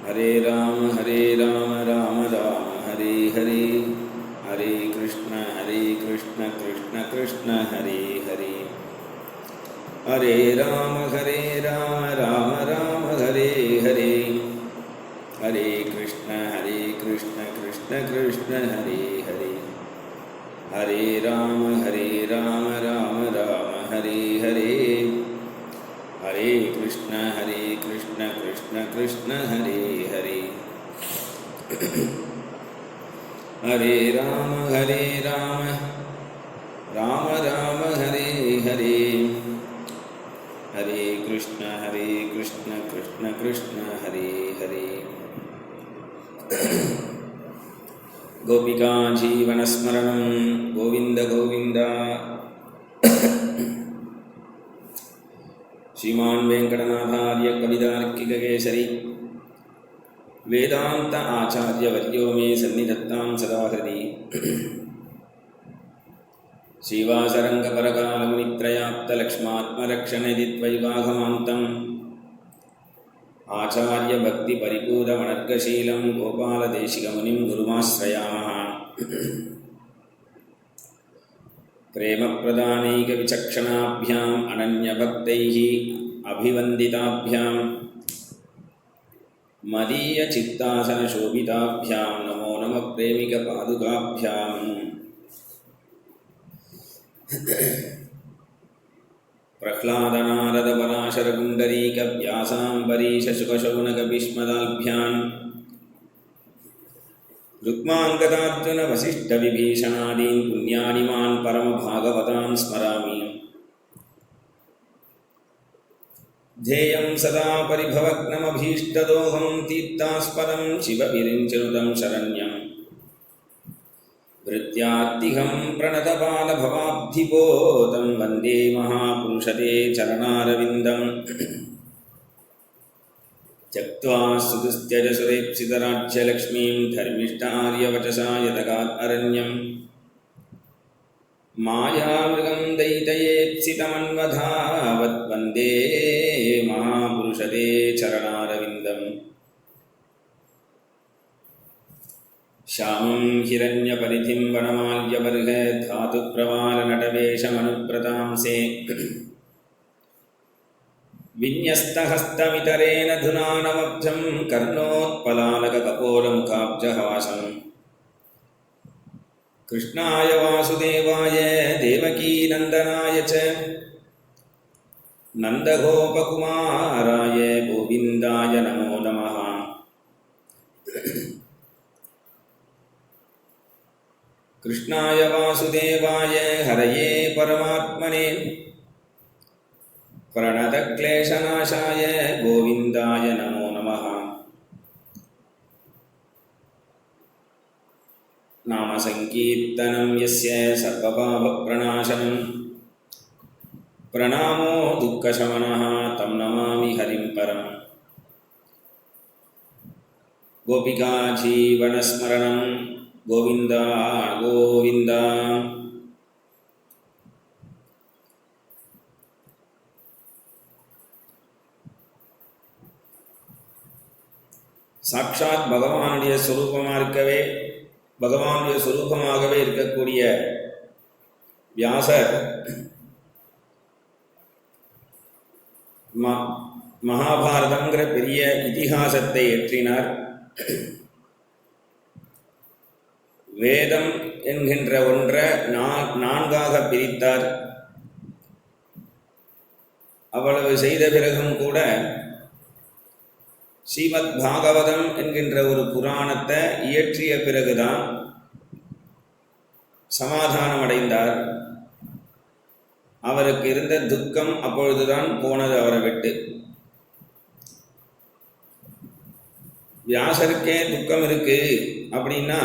हरे राम राम राम हरे हरे, हरे कृष्ण कृष्ण कृष्ण हरे हरे, हरे राम राम राम हरे हरे, हरे कृष्ण कृष्ण कृष्ण हरे हरे, हरे राम राम राम हरे हरे, हरे कृष्ण कृष्ण कृष्ण हरे हरे, हरे राम राम राम हरे हरे, हरे कृष्ण कृष्ण कृष्ण हरे हरे। गोपिका जीवनस्मरणं गोविंद गोविंद। श्रीमान् वेंकटनाथार्य कवितार्किककेसरी वेदांत आचार्यवर्यो मे सन्निधत्तां सदा हृदि। श्रीवासरङ्गपरकालमुनित्रयाप्तलक्ष्मात्मरक्षणदित्वैवाघमान्तम् आचार्यभक्तिपरिपूरमनर्गशीलं गोपालदेशिकमुनिं गुरुमाश्रयामः। प्रेमप्रदानैकविचक्षणाभ्याम् अनन्यभक्तैः अभिवन्दिताभ्यां मदीयचित्तासनशोभिताभ्यां नमो नमः प्रेमिकपादुकाभ्याम्। प्रह्लादनारदपराशरपुण्डरीकव्यासाम्बरीशशुकशौनकभीष्मदाभ्यां रुक्माङ्गदार्जुनवसिष्ठविभीषणादीन् पुण्यानिमान् परमभागवतान् स्मरामि। ध्येयं सदा परिभवग्नमभीष्टदोहं तीर्थास्पदं शिवविरिञ्चनुतं शरण्यं भृत्यात्तिहं प्रणतपालभवाब्धिपोतं वन्दे महापुरुषते चरणारविन्दम्। त्यक्त्वा स्तुतिस्त्यजसुरेप्सितराज्यलक्ष्मीं धर्मिष्ठार्यवचसा यदगात् अरण्यम् मायामृगं दैतयेप्सितमन्वधावत् वन्दे महापुरुषते चरणारविन्दम्। श्यामं हिरण्यपरिधिं वनमाल्यवर्गधातुप्रवालनटवेशमनुव्रतांसे विन्यस्तहस्तमितरेण धुनानमब्जं कर्णोत्पलालककपोलमुखाब्जहासम्। कृष्णाय वासुदेवाय देवकीनन्दनाय च नन्दगोपकुमाराय गोविन्दाय नमो नमः। कृष्णाय वासुदेवाय हरये परमात्मने प्रणतक्लेशनाशाय गोविन्दाय नमो नमः। नामसङ्कीर्तनं यस्य सर्वपापप्रणाशनं प्रणामो दुःखशमनः तं नमामि हरिं परम्। गोपिका जीवनस्मरणं गोविन्द गोविन्द। சாட்சாத் பகவானுடைய சொரூபமாக இருக்கவே பகவானுடைய சொரூபமாகவே இருக்கக்கூடிய வியாசர் மகாபாரதம்ங்கிற பெரிய இதிகாசத்தை ஏற்றினார். வேதம் என்கின்ற ஒன்றை நான்காக பிரித்தார். அவ்வளவு செய்த பிறகும் கூட ஸ்ரீமத் பாகவதம் என்கின்ற ஒரு புராணத்தை இயற்றிய பிறகுதான் சமாதானம் அடைந்தார். அவருக்கு இருந்த துக்கம் அப்பொழுதுதான் போனது அவரை விட்டு. வியாசருக்கே துக்கம் இருக்கு அப்படின்னா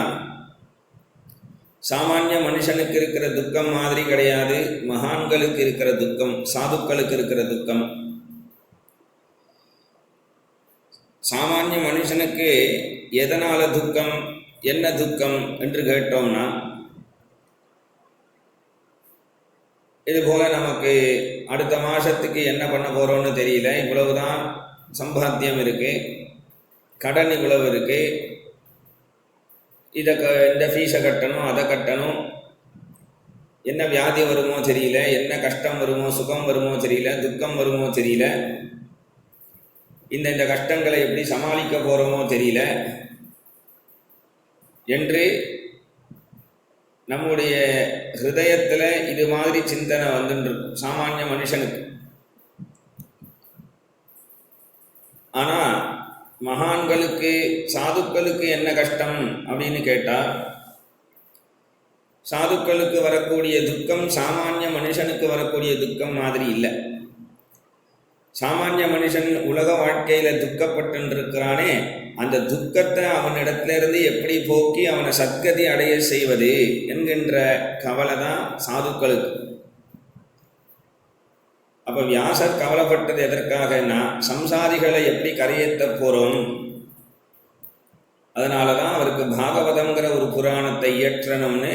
சாமானிய மனுஷனுக்கு இருக்கிற துக்கம் மாதிரி கிடையாது. மகான்களுக்கு இருக்கிற துக்கம், சாதுக்களுக்கு இருக்கிற துக்கம். சாமானிய மனுஷனுக்கு எதனால துக்கம், என்ன துக்கம் என்று கேட்டோம்னா, இதுபோல நமக்கு அடுத்த மாதத்துக்கு என்ன பண்ண போகிறோன்னு தெரியல, இவ்வளவுதான் சம்பாத்தியம் இருக்கு, கடன் இவ்வளவு இருக்குது, இந்த ஃபீஸை கட்டணும், அதை கட்டணும், என்ன வியாதி வருமோ தெரியல, என்ன கஷ்டம் வருமோ, சுகம் வருமோ தெரியல, துக்கம் வருமோ தெரியல, இந்த கஷ்டங்களை எப்படி சமாளிக்க போகிறோமோ தெரியல என்று நம்முடைய ஹிருதயத்தில் இது மாதிரி சிந்தனை வந்துருக்கும் சாமானிய மனுஷனுக்கு. ஆனால் மகான்களுக்கு, சாதுக்களுக்கு என்ன கஷ்டம் அப்படின்னு கேட்டால், சாதுக்களுக்கு வரக்கூடிய துக்கம் சாமானிய மனுஷனுக்கு வரக்கூடிய துக்கம் மாதிரி இல்லை. சாமானிய மனுஷன் உலக வாழ்க்கையில் துக்கப்பட்டுருக்கிறானே, அந்த துக்கத்தை அவனிடத்திலிருந்து எப்படி போக்கி அவனை சத்கதி அடைய செய்வது என்கின்ற கவலை தான் சாதுக்களுக்கு. அப்போ வியாசர் கவலைப்பட்டது எதற்காகனா, சம்சாரிகளை எப்படி கரையேற்ற போகிறோம், அதனால தான் அவருக்கு பாகவதங்கிற ஒரு புராணத்தை இயற்றணும்னு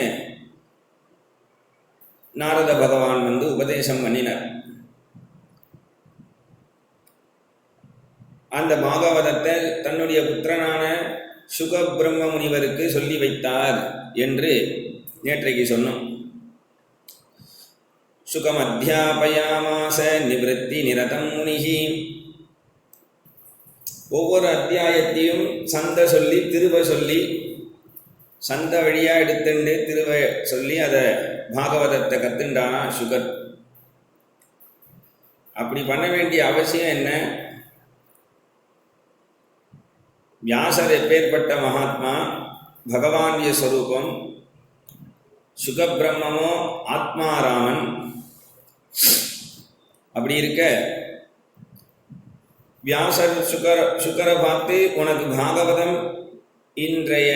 நாரத பகவான் உபதேசம் பண்ணினார். அந்த பாகவதத்தை தன்னுடைய புத்திரனான சுகபிரம்ம முனிவருக்கு சொல்லி வைத்தார் என்று நேற்றைக்கு சொன்னோம். சுகம் அத்தியாபயாமாச நிவத்தி நிரதம் முனிகி. ஒவ்வொரு அத்தியாயத்தையும் சந்த சொல்லி திருவ சொல்லி, சந்த வழியாக எடுத்துண்டு திருவ சொல்லி அதை பாகவதத்தை கத்துண்டானா சுகர். அப்படி பண்ண வேண்டிய அவசியம் என்ன? வியாசர் எப்பேற்பட்ட மகாத்மா, பகவானுடைய ஸ்வரூபம், சுகபிரம்மமோ ஆத்மாராமன். அப்படி இருக்க வியாசர் சுகரை பார்த்து, உனக்கு பாகவதம் இன்றைய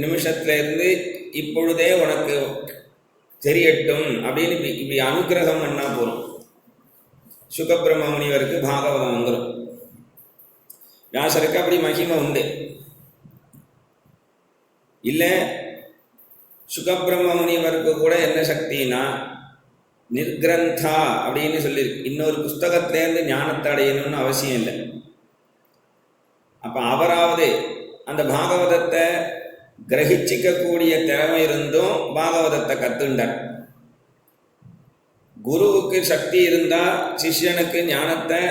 நிமிஷத்திலிருந்து இப்பொழுதே உனக்கு தெரியட்டும் அப்படின்னு இப்படி அனுகிரகம் பண்ணா போகிறோம். சுகபிரம்ம முனிவருக்கு பாகவதம் வந்துடும். வியாசருக்கு அப்படி மகிமை உண்டு. இல்லை, சுகபிரம்ம முனிவருக்கு கூட என்ன சக்தினா, நிர்கிரந்தா அப்படின்னு சொல்லியிருக்கு. இன்னொரு புஸ்தகத்திலேருந்து ஞானத்தை அடையணும்னு அவசியம் இல்லை. அப்போ அவராவது அந்த பாகவதத்தை கிரகிச்சிக்கக்கூடிய திறமை இருந்தும் பாகவதத்தை கத்துண்டார். குருவுக்கு சக்தி இருந்தால் சிஷ்யனுக்கு ஞானத்தை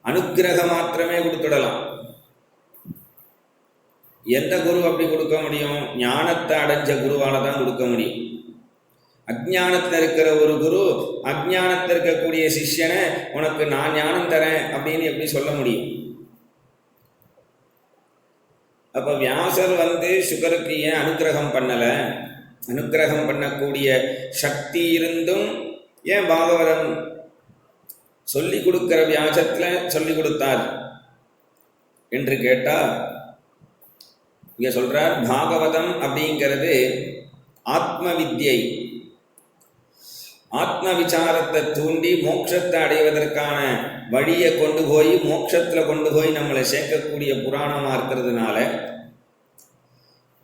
அனுக்கிரகம் மாத்திரமே கொடுத்துடலாம். எந்த குரு அப்படி கொடுக்க முடியும்? ஞானத்தை அடைஞ்ச குருவால் தான் கொடுக்க முடியும். அஜ்ஞானத்தில் இருக்கிற ஒரு குரு அஜ்ஞானத்தில் இருக்கக்கூடிய சிஷ்யனை உனக்கு நான் ஞானம் தரேன் அப்படின்னு எப்படி சொல்ல முடியும்? அப்போ வியாசர் சுகருக்கு ஏன் அனுக்கிரகம் பண்ணலை? அனுக்கிரகம் பண்ணக்கூடிய சக்தி இருந்தும் ஏன் பாகவதம் சொல்லி கொடுக்கிற வியாசத்தில் சொல்லி கொடுத்தார் என்று கேட்டால், இங்கே சொல்றார், பாகவதம் அப்படிங்கிறது ஆத்ம வித்யை. ஆத்ம விசாரத்தை தூண்டி மோட்சத்தை அடைவதற்கான வழியை கொண்டு போய் மோட்சத்தில் கொண்டு போய் நம்மளை சேர்க்கக்கூடிய புராணமாக இருக்கிறதுனால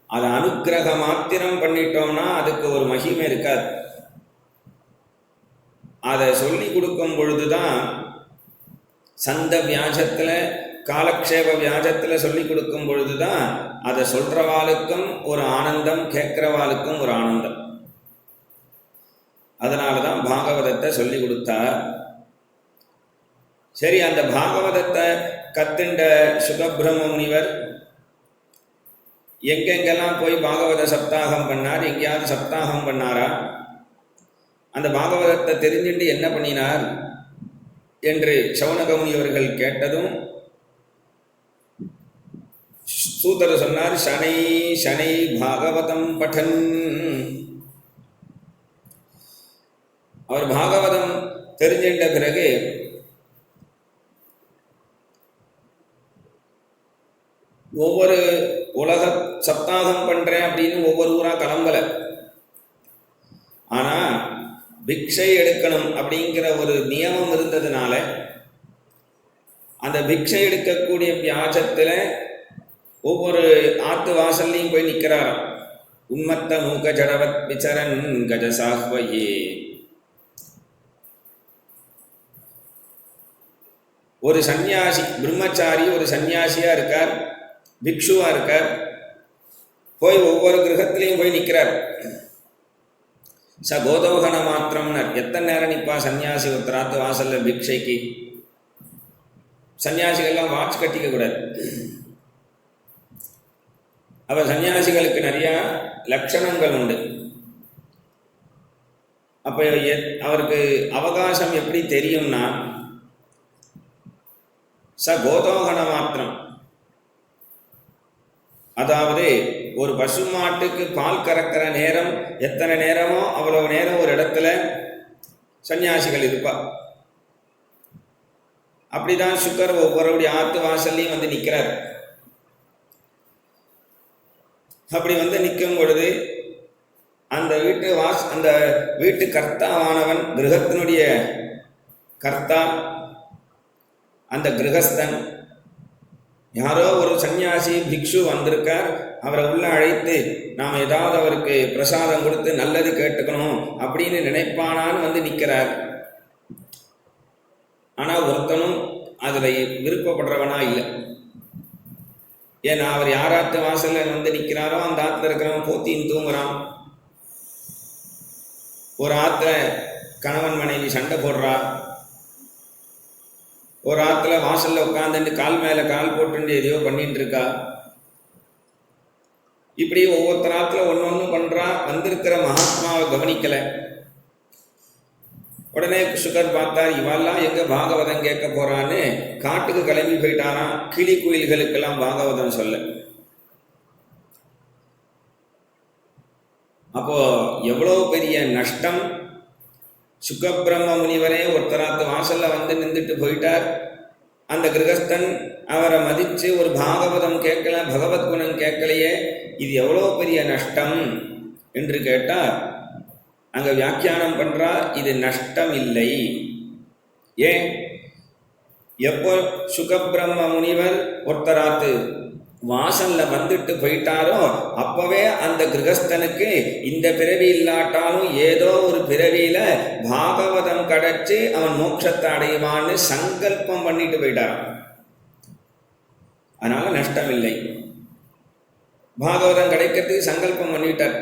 அதை அனுக்கிரக மாத்திரம் பண்ணிட்டோம்னா அதுக்கு ஒரு மகிமை இருக்காது. அதை சொல்லி கொடுக்கும் பொழுதுதான் சந்த வியாஜத்தில், காலக்ஷேப வியாஜத்தில் சொல்லி கொடுக்கும் பொழுதுதான் அதை சொல்றவாளுக்கும் ஒரு ஆனந்தம், கேட்கிறவாளுக்கும் ஒரு ஆனந்தம். அதனால தான் பாகவதத்தை சொல்லி கொடுத்தார். சரி, அந்த பாகவதத்தை கத்துண்ட சுகபிரம்ம முனிவர் எங்கெங்கெல்லாம் போய் பாகவத சப்தாகம் பண்ணார்? எங்கேயாவது சப்தாகம் பண்ணாரா? அந்த பாகவதத்தை தெரிஞ்சுட்டு என்ன பண்ணினார் என்று சௌனக முனிவர்கள் கேட்டதும் சூதர் சொன்னார், சனை சனை பாகவதம் படன். அவர் பாகவதம் தெரிஞ்சின்ற பிறகு ஒவ்வொரு உலக சப்தாகம் பண்றேன் அப்படின்னு ஒவ்வொரு ஊரா கிளம்பல. ஆனா பிக்ஷை எடுக்கணும் அப்படிங்கிற ஒரு நியமம் இருந்ததுனால அந்த பிக்ஷை எடுக்கக்கூடிய வியாஜத்தில் ஒவ்வொரு ஆத்து வாசல்லையும் போய் நிற்கிறாராம். உன்மத்த மூக ஜடவத் விசரன் கஜசாஹ்வயே. ஒரு சந்நியாசி, பிரம்மச்சாரி ஒரு சந்நியாசியா இருக்கார். பிக்ஷுவா இருக்கார். போய் ஒவ்வொரு கிரகத்திலையும் போய் நிற்கிறார். கோதோகன மாத்திரம்னர். எத்தனை நேரம் நிற்பா சன்னியாசி ஒருத்தராத்து வாசல்ல பிக்ஷைக்கு? சன்னியாசிகள்லாம் வாட்ச் கட்டிக்க கூடாது. அப்ப சன்னியாசிகளுக்கு நிறைய லட்சணங்கள் உண்டு. அப்ப அவருக்கு அவகாசம் எப்படி தெரியும்னா, கோதோகன மாத்திரம், அதாவது ஒரு பசு மாட்டுக்கு பால் கறக்கிற நேரம் எத்தனை நேரமோ அவ்வளவு நேரம் ஒரு இடத்துல சன்னியாசிகள் இருப்பா. அப்படிதான் சுக்கர் ஒவ்வொருடைய ஆத்து வாசல்லையும் வந்து நிற்கிறார். அப்படி வந்து நிற்கும் பொழுது அந்த வீட்டு கர்த்தாவானவன், கிரகத்தினுடைய கர்த்தா, அந்த கிரகஸ்தன் யாரோ ஒரு சன்னியாசி பிக்ஷு வந்திருக்கார், அவரை உள்ள அழைத்து நாம் ஏதாவது அவருக்கு பிரசாதம் கொடுத்து நல்லது கேட்டுக்கணும் அப்படின்னு நினைப்பானான்னு வந்து நிற்கிறார். ஆனால் ஒருத்தனும் அதில் விருப்பப்படுறவனா இல்லை. ஏன்னா அவர் யாராத்து வாசல்ல வந்து நிற்கிறாரோ அந்த ஆற்றுல இருக்கிறவன் போத்தின்னு தூங்குறான். ஒரு ஆற்றுல கணவன் மனைவி சண்டை போடுறா, ஒரு ஆற்றுல வாசல்ல உட்காந்துட்டு கால் மேலே கால் போட்டு எதையோ பண்ணிட்டு இருக்கா. இப்படி ஒவ்வொருத்தர் ஆற்றுல ஒன்று பண்ணுறா. வந்திருக்கிற மகாத்மாவை கவனிக்கலை. உடனே சுகர் பார்த்தார், இவெல்லாம் எங்க பாகவதம் கேட்க போறான்னு காட்டுக்கு கிளம்பி போயிட்டாராம். கிளி குயில்களுக்கெல்லாம் பாகவதம் சொல்ல. அப்போ எவ்வளோ பெரிய நஷ்டம். சுகபிரம்ம முனிவரே ஒருத்தராத்து வாசல்ல வந்து நின்றுட்டு போயிட்டார். அந்த கிரகஸ்தன் அவரை மதித்து ஒரு பாகவதம் கேட்கல, பகவத் குணம் கேட்கலையே, இது எவ்வளோ பெரிய நஷ்டம் என்று கேட்டால் அங்க வியாக்கியானம் பண்றா, இது நஷ்டம் இல்லை. ஏன்? எப்போ சுகபிரம்ம முனிவர் ஒருத்தராத்து வாசல்ல வந்துட்டு போயிட்டாரோ அப்பவே அந்த கிரகஸ்தனுக்கு இந்த பிறவி இல்லாட்டாலும் ஏதோ ஒரு பிறவியில பாகவதம் கிடைச்சு அவன் மோட்சத்தை அடைவான்னு சங்கல்பம் பண்ணிட்டு போயிட்டாரான். அதனால நஷ்டம் இல்லை. பாகவதம் கிடைக்கிறதுக்கு சங்கல்பம் பண்ணிட்டார்.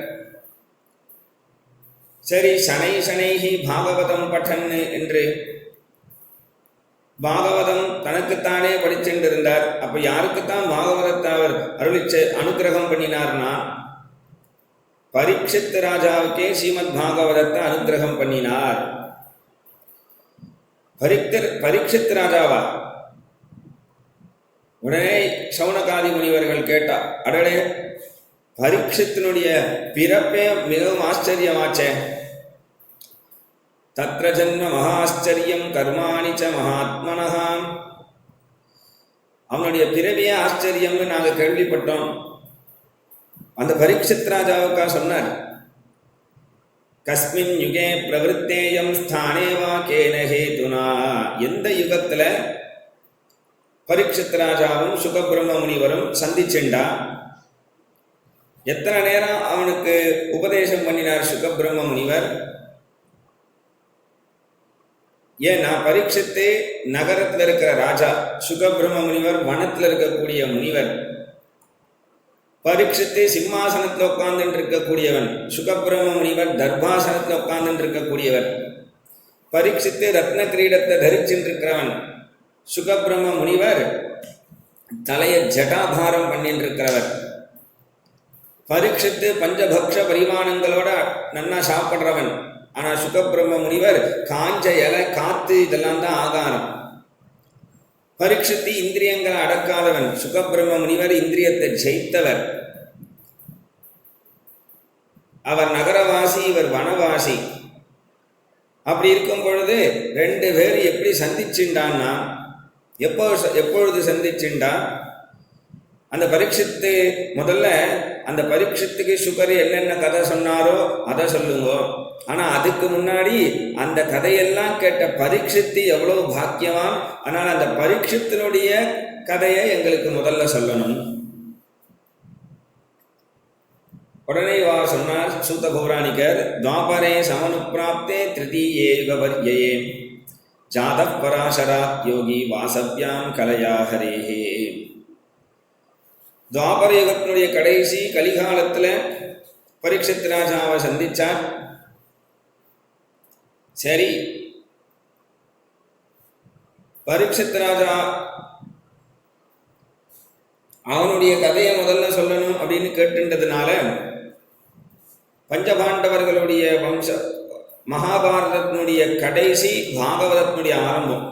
சரி, சனை சனைஹி பாகவதம் பட்டன் என்று பாகவதம் தனக்குத்தானே படிச்சுட்டு இருந்தார். அப்ப யாருக்குத்தான் பாகவதத்தை அவர் அருளிச்ச அனுகிரகம் பண்ணினார்னா பரீட்சித் ராஜாவுக்கே ஸ்ரீமத் பாகவதத்தை அனுகிரகம் பண்ணினார். பரீட்சித் ராஜாவா? உடனே சௌனகாதி முனிவர்கள் கேட்டா, அடடே, பரீட்சித்தினுடைய பிறப்பே மிகவும் ஆச்சரியமாச்சே. தத்ர ஜன்ம மகாச்சரியம் கர்மாணிச்ச மகாத்மனஹா. அவனுடைய பிறவியே ஆச்சரியம்னு நாங்கள் கேள்விப்பட்டோம். அந்த பரீட்சித் ராஜாவுக்கா சொன்னார், கஸ்மின் யுகே பிரவருத்தேயம் ஸ்தானேவா கேன ஹேதுனா. எந்த யுகத்துல பரீட்சித் ராஜாவும் சுகபிரம்ம முனிவரும் சந்திச்சுண்டா, எத்தனை நேரம் அவனுக்கு உபதேசம் பண்ணினார் சுகபிரம்ம முனிவர். ஏன்னா பரீட்சித்து நகரத்தில் இருக்கிற ராஜா, சுகபிரம்ம முனிவர் வனத்தில் இருக்கக்கூடிய முனிவர். பரீட்சித்து சிம்மாசனத்தில் உட்கார்ந்துட்டு இருக்கக்கூடியவன், சுகபிரம்ம முனிவர் தர்பாசனத்தில் உட்கார்ந்துட்டு இருக்கக்கூடியவர். பரீட்சித்து ரத்ன கிரீடத்தை தரிச்சுட்டு இருக்கிறவன், சுகபிரம்ம முனிவர் தலையை ஜட்டாபாரம் பண்ணிட்டு இருக்கிறவர். பரீட்சித்து பஞ்சபக்ஷ பரிமாணங்களோட நன்னா சாப்பிட்றவன். ஆனால் சுகபிரம்ம முனிவர் காஞ்ச இலை, காத்து இதெல்லாம் தான் ஆகாரம். பரீட்சித்து இந்திரியங்களை அடக்காதவன், சுகபிரம்ம முனிவர் இந்திரியத்தை ஜெயித்தவர். அவர் நகரவாசி, இவர் வனவாசி. அப்படி இருக்கும் பொழுது ரெண்டு பேர் எப்படி சந்திச்சுண்டான்னா, எப்பொழுது சந்திச்சுண்டா, அந்த பரீட்சித்து முதல்ல அந்த பரீட்சித்துக்கு சுகர் என்னென்ன கதை சொன்னாரோ அதை சொல்லுங்க. ஆனால் அதுக்கு முன்னாடி அந்த கதையெல்லாம் கேட்ட பரீட்சித்து எவ்வளவு பாக்கியவான். ஆனால் அந்த பரீட்சித்தினுடைய கதையை எங்களுக்கு முதல்ல சொல்லணும். உடனே வா சொன்னார் சூத பௌராணிகர், துவாபரே சமனுப்பிராப்தே திருதீயே யுகவர்யே ஜாத பராசராத் யோகி வாசவ்யாம் கலையா ஹரேஹே. துவாபர யுகத்தினுடைய கடைசி கலிகாலத்தில் பரீட்சித் ராஜாவை சந்திச்சார். சரி, பரீட்சித் ராஜா அவனுடைய கதையை முதல்ல சொல்லணும் அப்படின்னு கேட்டுன்றதுனால பஞ்சபாண்டவர்களுடைய வம்ச மகாபாரதத்தினுடைய கடைசி பாகவதத்தினுடைய ஆரம்பம்.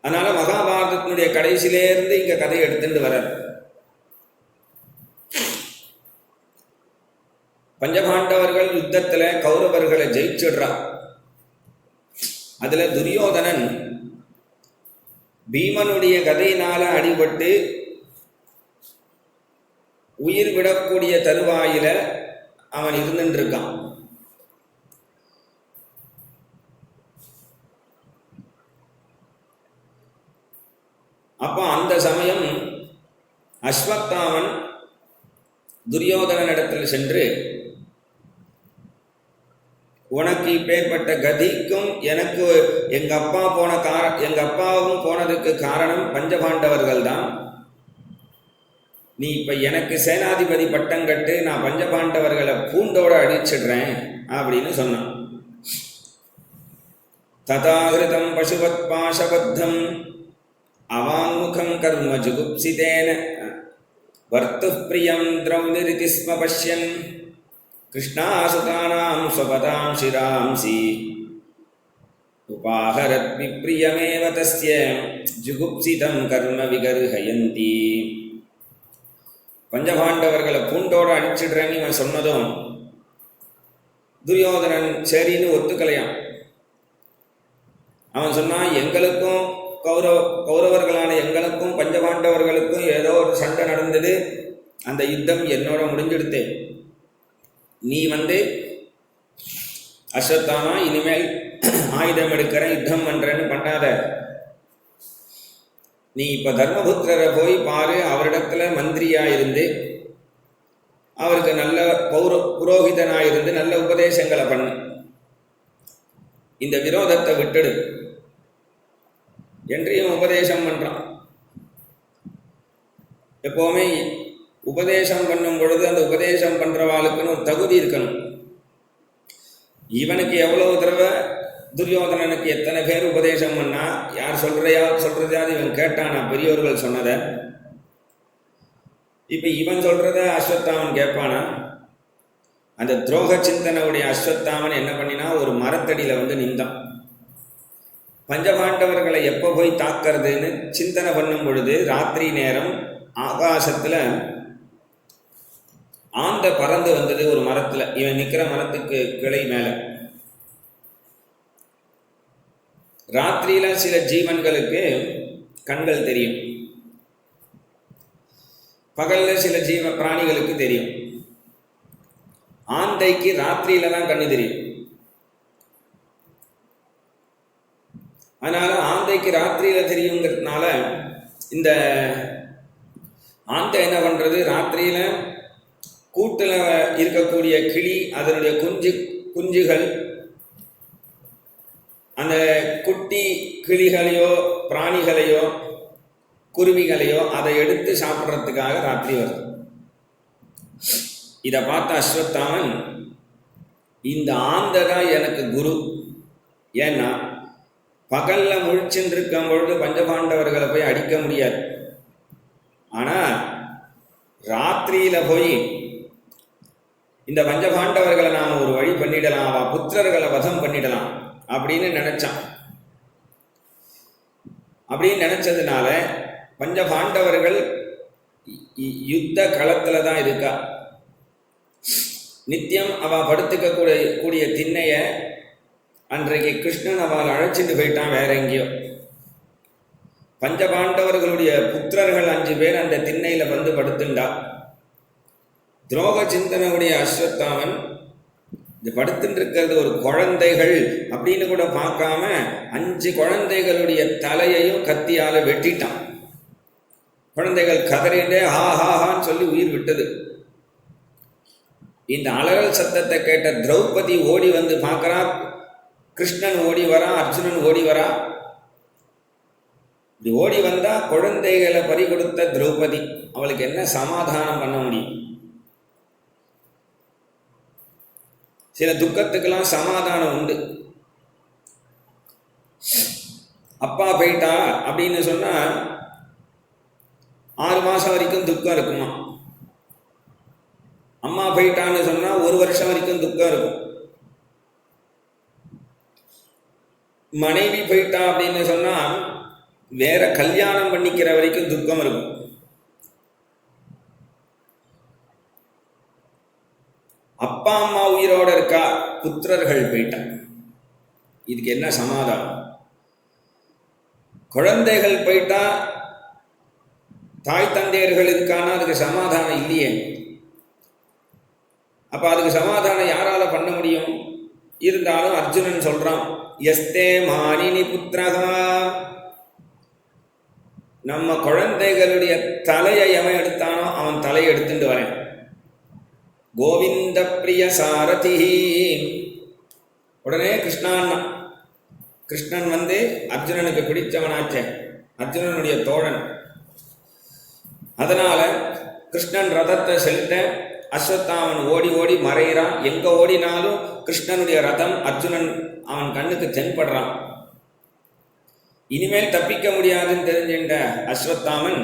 அதனால மகாபாரதத்தினுடைய கடைசியிலேருந்து இங்க கதையை எடுத்துட்டு வர பஞ்சபாண்டவர்கள் யுத்தத்துல கௌரவர்களை ஜெயிச்சிடுறா. அதுல துரியோதனன் பீமனுடைய கதையினால அடிபட்டு உயிர் விடக்கூடிய தருவாயில அவன் இருந்துட்டு இருக்கான். அப்போ அந்த சமயம் அஸ்வத்தாமன் துரியோதனனிடத்தில் சென்று, உனக்கு இப்பேற்பட்ட கதிக்கும் எனக்கு எங்க அப்பாவும் போனதுக்கு காரணம் பஞ்சபாண்டவர்கள் தான். நீ இப்ப எனக்கு சேனாதிபதி பட்டம் கட்டு, நான் பஞ்சபாண்டவர்களை பூண்டோட அடிச்சிடுறேன் அப்படின்னு சொன்னான். ததாகிருதம் பசுபத் பாசபத்தம் அவாங்முகம் கர்ம ஜுகுப்சிதேன வர்த்து பிரியம் திரௌநிரிதி ஸ்ம பஷ்யன் கிருஷ்ணாசுதானாம் ஸ்வபதாம் சிராம்சி உபாஹரத் விப்ரியமேவ தஸ்ய ஜுகுப்சிதம் கர்ம விகர்ஹயந்தி. பஞ்சபாண்டவர்களை பூண்டோட அடிச்சிடுறேன்னு இவன் சொன்னதும் துரியோதனன் சரின்னு ஒத்துக்கலையான். அவன் சொன்னான், எங்களுக்கும் கௌரவர்களான எங்களுக்கும் பஞ்சபாண்டவர்களுக்கும் ஏதோ ஒரு சண்டை நடந்தது, அந்த யுத்தம் என்னோட முடிஞ்சிடுத்து. நீ அஸ்வத்தாமா இனிமேல் ஆயுதம் எடுக்கிற யுத்தம் பண்றேன்னு பண்ணாத. நீ இப்ப தர்மபுத்திரரை போய் பாரு, அவரிடத்துல மந்திரியா இருந்து அவருக்கு நல்ல புரோகிதனாயிருந்து நல்ல உபதேசங்களை பண்ணு, இந்த விரோதத்தை விட்டுடு என்றையும் உபதேசம் பண்றான். எப்பவுமே உபதேசம் பண்ணும் பொழுது அந்த உபதேசம் பண்றவாளுக்குன்னு ஒரு தகுதி இருக்கணும். இவனுக்கு எவ்வளவு தடவை துரியோதனனுக்கு எத்தனை பேர் உபதேசம் பண்ணா, யார் சொல்றதையாவது இவன் கேட்டானா பெரியோர்கள் சொன்னதை? இப்ப இவன் சொல்றத அஸ்வத்தாமன் கேட்பானா? அந்த துரோக சிந்தனையுடைய அஸ்வத்தாமன் என்ன பண்ணினா, ஒரு மரத்தடியில நின்றான். பஞ்சபாண்டவர்களை எப்போ போய் தாக்கிறதுன்னு சிந்தனை பண்ணும் பொழுது ராத்திரி நேரம் ஆகாசத்துல ஆந்த பறந்து வந்தது ஒரு மரத்துல. இவன் நிக்கிற மரத்துக்கு கிளை மேல. ராத்திரியில சில ஜீவன்களுக்கு கண்கள் தெரியும், பகல்ல சில பிராணிகளுக்கு தெரியும். ஆந்தைக்கு ராத்திரியில தான் கண்ணு தெரியும். அதனால ஆந்தைக்கு ராத்திரியில தெரியுங்கிறதுனால இந்த ஆந்தை என்ன பண்றது, ராத்திரியில கூட்டுல இருக்கக்கூடிய கிளி, அதனுடைய குஞ்சுகள், அந்த குட்டி கிளிகளையோ பிராணிகளையோ குருவிகளையோ அதை எடுத்து சாப்பிட்றதுக்காக ராத்திரி வருது. இதை பார்த்த அஸ்வத்தாமன், இந்த ஆந்தை தான் எனக்கு குரு. ஏன்னா பகல்ல முழிச்சுட்டு இருக்கும் பொழுது பஞ்சபாண்டவர்களை போய் அடிக்க முடியாது. ஆனா ராத்திரியில போய் இந்த பஞ்சபாண்டவர்களை நாம ஒரு வழி பண்ணிடலாம், அவ புத்திரர்களை வதம் பண்ணிடலாம் அப்படின்னு நினைச்சான். அப்படின்னு நினைச்சதுனால பஞ்சபாண்டவர்கள் யுத்த களத்துல தான் இருக்கா. நித்தியம் அவ படுத்துக்க கூடிய திண்ணைய அன்றைக்கு கிருஷ்ணன் அவள் அழைச்சிட்டு போயிட்டான் வேற எங்கேயோ. பஞ்சபாண்டவர்களுடைய புத்திரர்கள் 5 பேர் அந்த திண்ணையில படுத்துண்டா. துரோக சிந்தனையுடைய அஸ்வத்தாமன் இது படுத்துட்டு இருக்கிறது ஒரு குழந்தைகள் அப்படின்னு கூட பார்க்காம 5 குழந்தைகளுடைய தலையையும் கத்தியால வெட்டிட்டான். குழந்தைகள் கதறிண்டே ஹா ஹான்னு சொல்லி உயிர் விட்டது. இந்த அலறல் சத்தத்தை கேட்ட திரௌபதி ஓடி வந்து பார்க்கறா. கிருஷ்ணன் ஓடி வரா, அர்ஜுனன் ஓடி வரா. இப்படி ஓடி வந்தா குழந்தைகளை பறி கொடுத்த திரௌபதி அவளுக்கு என்ன சமாதானம் பண்ண முடியும்? சில துக்கத்துக்கெல்லாம் சமாதானம் உண்டு. அப்பா போயிட்டா அப்படின்னு சொன்னா 6 மாசம் வரைக்கும் துக்கம் இருக்குமா. அம்மா போயிட்டான்னு சொன்னா 1 வருஷம் வரைக்கும் துக்கம் இருக்கும். மனைவி போயிட்டா அப்படின்னு சொன்னா வேற கல்யாணம் பண்ணிக்கிற வரைக்கும் துக்கம் இருக்கும். அப்பா அம்மா உயிரோட இருக்கா, புத்திரர்கள் போயிட்டா, இதுக்கு என்ன சமாதானம்? குழந்தைகள் போயிட்டா தாய் தந்தையர்கள் இருக்கான்னா அதுக்கு சமாதானம் இல்லையே. அப்ப அதுக்கு சமாதானம் யாரால பண்ண முடியும்? இருந்தாலும் அர்ஜுனன் சொல்றான், எஸ்தே மானினி புத்திரகா, நம்ம குழந்தைகளுடைய தலையை எவன் எடுத்தானோ அவன் தலையை எடுத்துட்டு வரேன். கோவிந்த பிரிய சாரதி. உடனே கிருஷ்ணன் வந்து அர்ஜுனனுக்கு பிடிச்சவனாச்சே, அர்ஜுனனுடைய தோழன். அதனால கிருஷ்ணன் ரதத்தை செலுத்த அஸ்வத்தாமன் ஓடி ஓடி மறைகிறான். எங்க ஓடினாலும் கிருஷ்ணனுடைய ரதம் அர்ஜுனன் அவன் கண்ணுக்கு தென்படுறான். இனிமேல் தப்பிக்க முடியாதுன்னு தெரிஞ்சின்ற அஸ்வத்தாமன்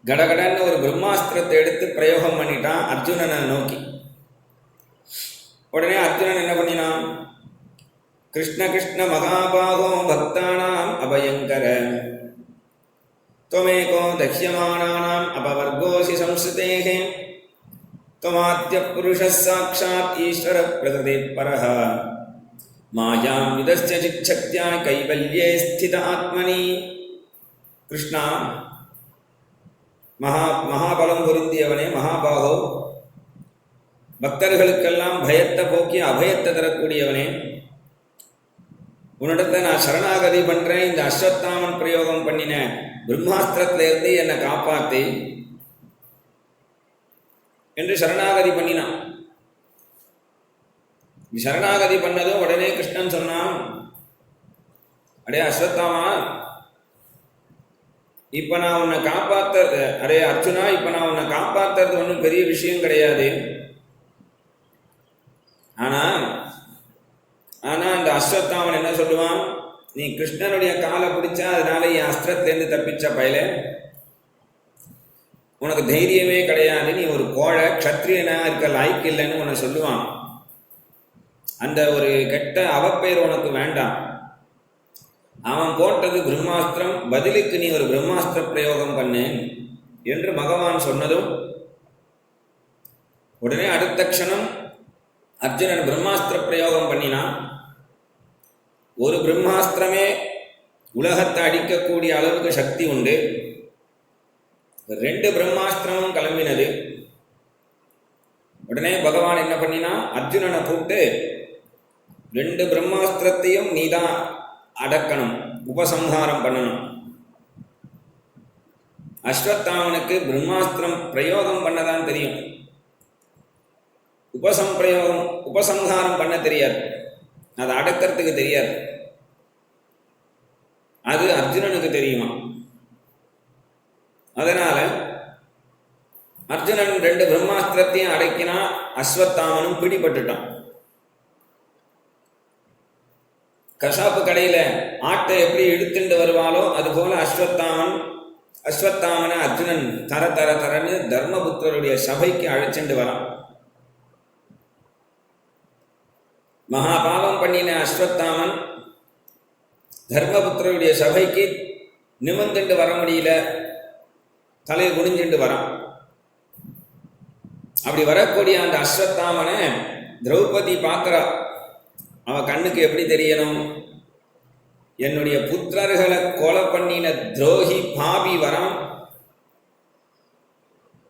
கடகடன்னு ஒரு பிரம்மாஸ்திரத்தை எடுத்து பிரயோகம் பண்ணிட்டான் அர்ஜுனனை நோக்கி. உடனே அர்ஜுனன் என்ன பண்ணினான்? கிருஷ்ண கிருஷ்ண மகாபாகோ பக்தானாம் அபயங்கர त्वमेको दह्यमानानाम् अपवर्गोऽसि संस्कृतेः त्वमाद्य पुरुषः साक्षात् ईश्वर प्रकृतिः परः मायां विदस्य चिच्छक्त्या कैवल्ये स्थित आत्मनि. கிருஷ்ணா, மகாபலம் பொருந்தியவனே, மகாபாகோ, பக்தர்களுக்கெல்லாம் பயத்தை போக்கி அபயத்தை தரக்கூடியவனே, உன்னிடத்தை நான் சரணாகதி பண்றேன். இந்த அஸ்வத்தாமன் பிரயோகம் பண்ணின பிரம்மாஸ்திரத்திலிருந்து என்னை காப்பாத்தி என்று சரணாகதி பண்ணினான். சரணாகதி பண்ணதும் உடனே கிருஷ்ணன் சொன்னான், அடே அஸ்வத்தாமா, இப்ப நான் உன்னை அடே அர்ஜுனா, இப்ப நான் உன்னை காப்பாத்துறது ஒன்றும் பெரிய விஷயம் கிடையாது. ஆனா அந்த அஸ்வத்தாமன் என்ன சொல்லுவான்? நீ கிருஷ்ணனுடைய காலை பிடிச்சா அதனால என் அஸ்திரத்திலேருந்து தப்பிச்ச பயல, உனக்கு தைரியமே கிடையாது, நீ ஒரு கோழை, க்ஷத்ரியனா இருக்க லாய்க்கு இல்லைன்னு உன்னை சொல்லுவான். அந்த ஒரு கெட்ட அவப்பெயர் உனக்கு வேண்டாம். அவன் போட்டது பிரம்மாஸ்திரம், பதிலுக்கு நீ ஒரு பிரம்மாஸ்திர பிரயோகம் பண்ணு என்று பகவான் சொன்னதும் உடனே அடுத்த க்ஷணம் அர்ஜுனன் பிரம்மாஸ்திர பிரயோகம் பண்ணினான். ஒரு பிரம்மாஸ்திரமே உலகத்தை அடிக்கக்கூடிய அளவுக்கு சக்தி உண்டு. 2 பிரம்மாஸ்திரமும் கிளம்பினது. உடனே பகவான் என்ன பண்ணினா, அர்ஜுனனை கூப்பிட்டு 2 பிரம்மாஸ்திரத்தையும் நீதான் அடக்கணும், உபசம்ஹாரம் பண்ணணும். அஸ்வத்தாமனுக்கு பிரம்மாஸ்திரம் பிரயோகம் பண்ணதான் தெரியும், உபசம்ஹாரம் பண்ண தெரியாது, அதை அடக்கிறதுக்கு தெரியாது. அது அர்ஜுனனுக்கு தெரியுமா? அதனால அர்ஜுனன் 2 பிரம்மாஸ்திரத்தையும் அடக்கினா, அஸ்வத்தாமனும் பிடிபட்டுட்டான். கசாப்பு கடையில ஆட்டை எப்படி இழுத்துண்டு வருவாளோ அதுபோல அஸ்வத்தாமனை அர்ஜுனன் தரன்னு தர்மபுத்திரருடைய சபைக்கு அழைச்சிட்டு வரான். மகாபாவம் பண்ணின அஸ்வத்தாமன் தர்மபுத்திரருடைய சபைக்கு நிமிர்ந்துண்டு வர முடியல, தலை குனிஞ்சுண்டு வரான். அப்படி வரக்கூடிய அந்த அஸ்வத்தாமனை திரௌபதி பார்க்கிறா. அவ கண்ணுக்கு எப்படி தெரியணும்? என்னுடைய புத்திரர்களை கொலை பண்ணின துரோகி பாபி வரான்,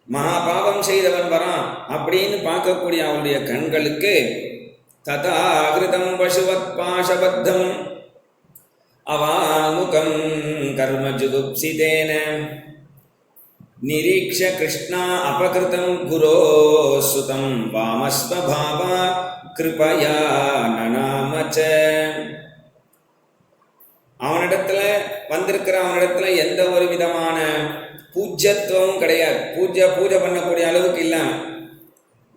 மகாபாவம் செய்தவன் வரான் அப்படின்னு பார்க்கக்கூடிய அவளுடைய கண்களுக்கு ததாகிருதம் பசுவத் பாசபத்தம் அவாமுகம் கர்ம ஜுகுப்சிதேன நிரீக்ஷ கிருஷ்ணா அபகிருதம் குரோ சுதம் வாமஸ்வபாவா கிருபயா நநாமச்ச. அவனிடத்துல வந்திருக்கிற அவனிடத்துல எந்த ஒரு விதமான பூஜ்யத்துவமும் கிடையாது. பூஜை பண்ணக்கூடிய அளவுக்கு இல்லாம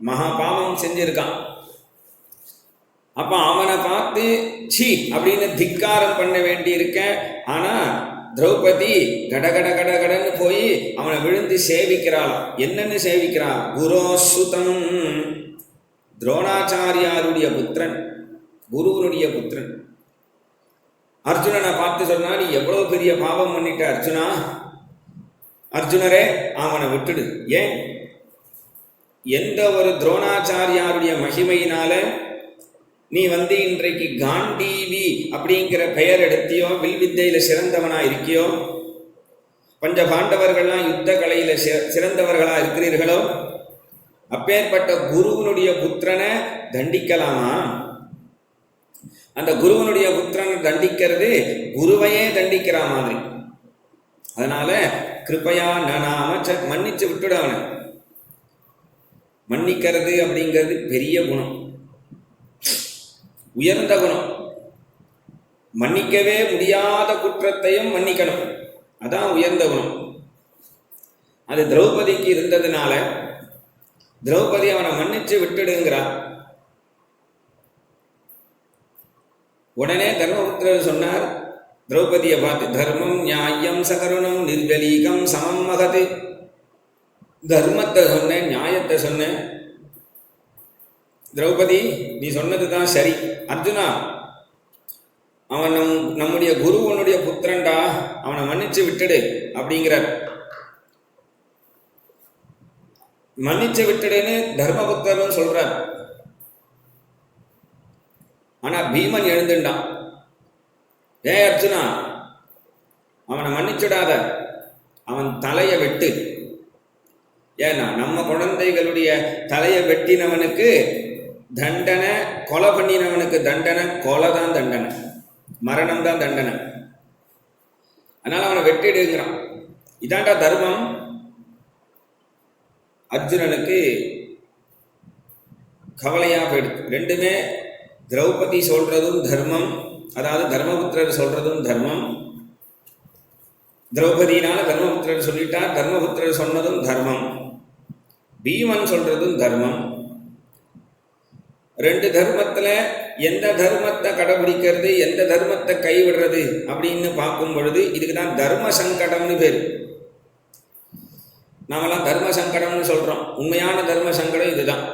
மகா பாவம் செஞ்சிருக்கான். அப்ப அவனை பார்த்து சி அப்படின்னு திக்காரம் பண்ண வேண்டி இருக்க. ஆனா திரௌபதி கடன்னு போய் அவனை விழுந்து சேவிக்கிறாள். என்னன்னு சேவிக்கிறான்? குரோசுதம், துரோணாச்சாரியாருடைய புத்திரன், குருவனுடைய புத்திரன். அர்ஜுனனை பார்த்து சொன்னா, நீ எவ்வளவு பெரிய பாவம் பண்ணிட்ட அர்ஜுனா, அர்ஜுனரே அவனை விட்டுடு. ஏன்? எந்த ஒரு துரோணாச்சாரியாருடைய மகிமையினால நீ இன்றைக்கு காண்டீவி அப்படிங்கிற பெயர் எடுத்தியோ, வில்வித்தையில சிறந்தவனா இருக்கியோ, பஞ்ச பாண்டவர்கள்லாம் யுத்த கலையில சிறந்தவர்களா இருக்கிறீர்களோ, அப்பேற்பட்ட குருவனுடைய புத்திரனை தண்டிக்கலாமா? அந்த குருவனுடைய புத்திரனை தண்டிக்கிறது குருவையே தண்டிக்கிற மாதிரி. அதனால கிருபையா நாம மன்னிச்சு விட்டுட. அவனை மன்னிக்கிறது அப்படிங்கிறது பெரிய குணம், உயர்ந்த குணம். மன்னிக்கவே முடியாத குற்றத்தையும் மன்னிக்கணும், அதான் உயர்ந்த குணம். அது திரௌபதிக்கு இருந்ததுனால திரௌபதி அவனை மன்னிச்சு விட்டுடுங்கிறான். உடனே தர்மபுத்திரர் சொன்னார் திரௌபதியை பார்த்து, தர்மம் நியாயம் சகருணம் நிர்வலீகம் சமம் மகது. தர்மத்தை சொன்னேன், நியாயத்தை சொன்னேன். திரௌபதி, நீ சொன்னதுதான் சரி. அர்ஜுனா, அவன் நம்முடைய குருவனுடைய புத்திரன்டா, அவனை மன்னிச்சு விட்டுடு அப்படிங்கிறார். மன்னிச்சு விட்டுடுன்னு தர்மபுத்திரன் சொல்றார். ஆனா பீமன் எழுந்துட்டான். ஏ அர்ஜுனா, அவனை மன்னிச்சுடாத, அவன் தலையை வெட்டு. ஏன்னா நம்ம குழந்தைகளுடைய தலையை வெட்டினவனுக்கு தண்டனை, கொலை பண்ணினவனுக்கு தண்டனை கொலை தான் தண்டனை, மரணம் தான் தண்டனை. அதனால அவனை வெட்டிடுங்கிறான். இதாண்டா தர்மம். அர்ஜுனனுக்கு கவலையா போயிடுது. ரெண்டுமே திரௌபதி சொல்றதும் தர்மம், அதாவது தர்மபுத்திரர் சொல்றதும் தர்மம். திரௌபதினால தர்மபுத்திரர் சொல்லிட்டார், தர்மபுத்திரர் சொன்னதும் தர்மம். பீமன் சொல்றதும் தர்மம். ரெண்டு தர்மத்துல எந்த தர்மத்தை கடைபிடிக்கிறது, எந்த தர்மத்தை கைவிடுறது அப்படின்னு பார்க்கும் பொழுது இதுக்கு தான் தர்ம சங்கடம்னு பேரு. நாமெல்லாம் தர்ம சங்கடம்னு சொல்றோம். உண்மையான தர்ம சங்கடம் இதுதான்.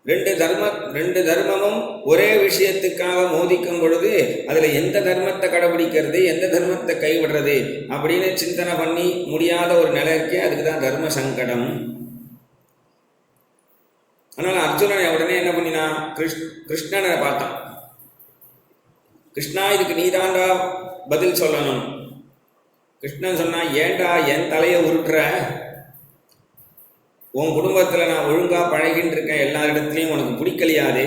ரெண்டு தர்மமும் ஒரே விஷயத்துக்காக மோதிக்கும் பொழுது அதுல எந்த தர்மத்தை கடைபிடிக்கிறது, எந்த தர்மத்தை கைவிடுறது அப்படின்னு சிந்தனை பண்ணி முடியாத ஒரு நிலை இருக்கே, அதுக்குதான் தர்ம சங்கடம். அதனால அர்ஜுனனை உடனே என்ன பண்ணினா, கிருஷ்ணனை பார்த்தான். கிருஷ்ணா, இதுக்கு நீதாண்டா பதில் சொல்லணும். கிருஷ்ணன் சொன்னா, ஏண்டா என் தலையை உருட்டுற? உன் குடும்பத்தில் நான் ஒழுங்கா பழகின்னு இருக்கேன், எல்லா இடத்துலையும் உனக்கு பிடிக்கலையாது.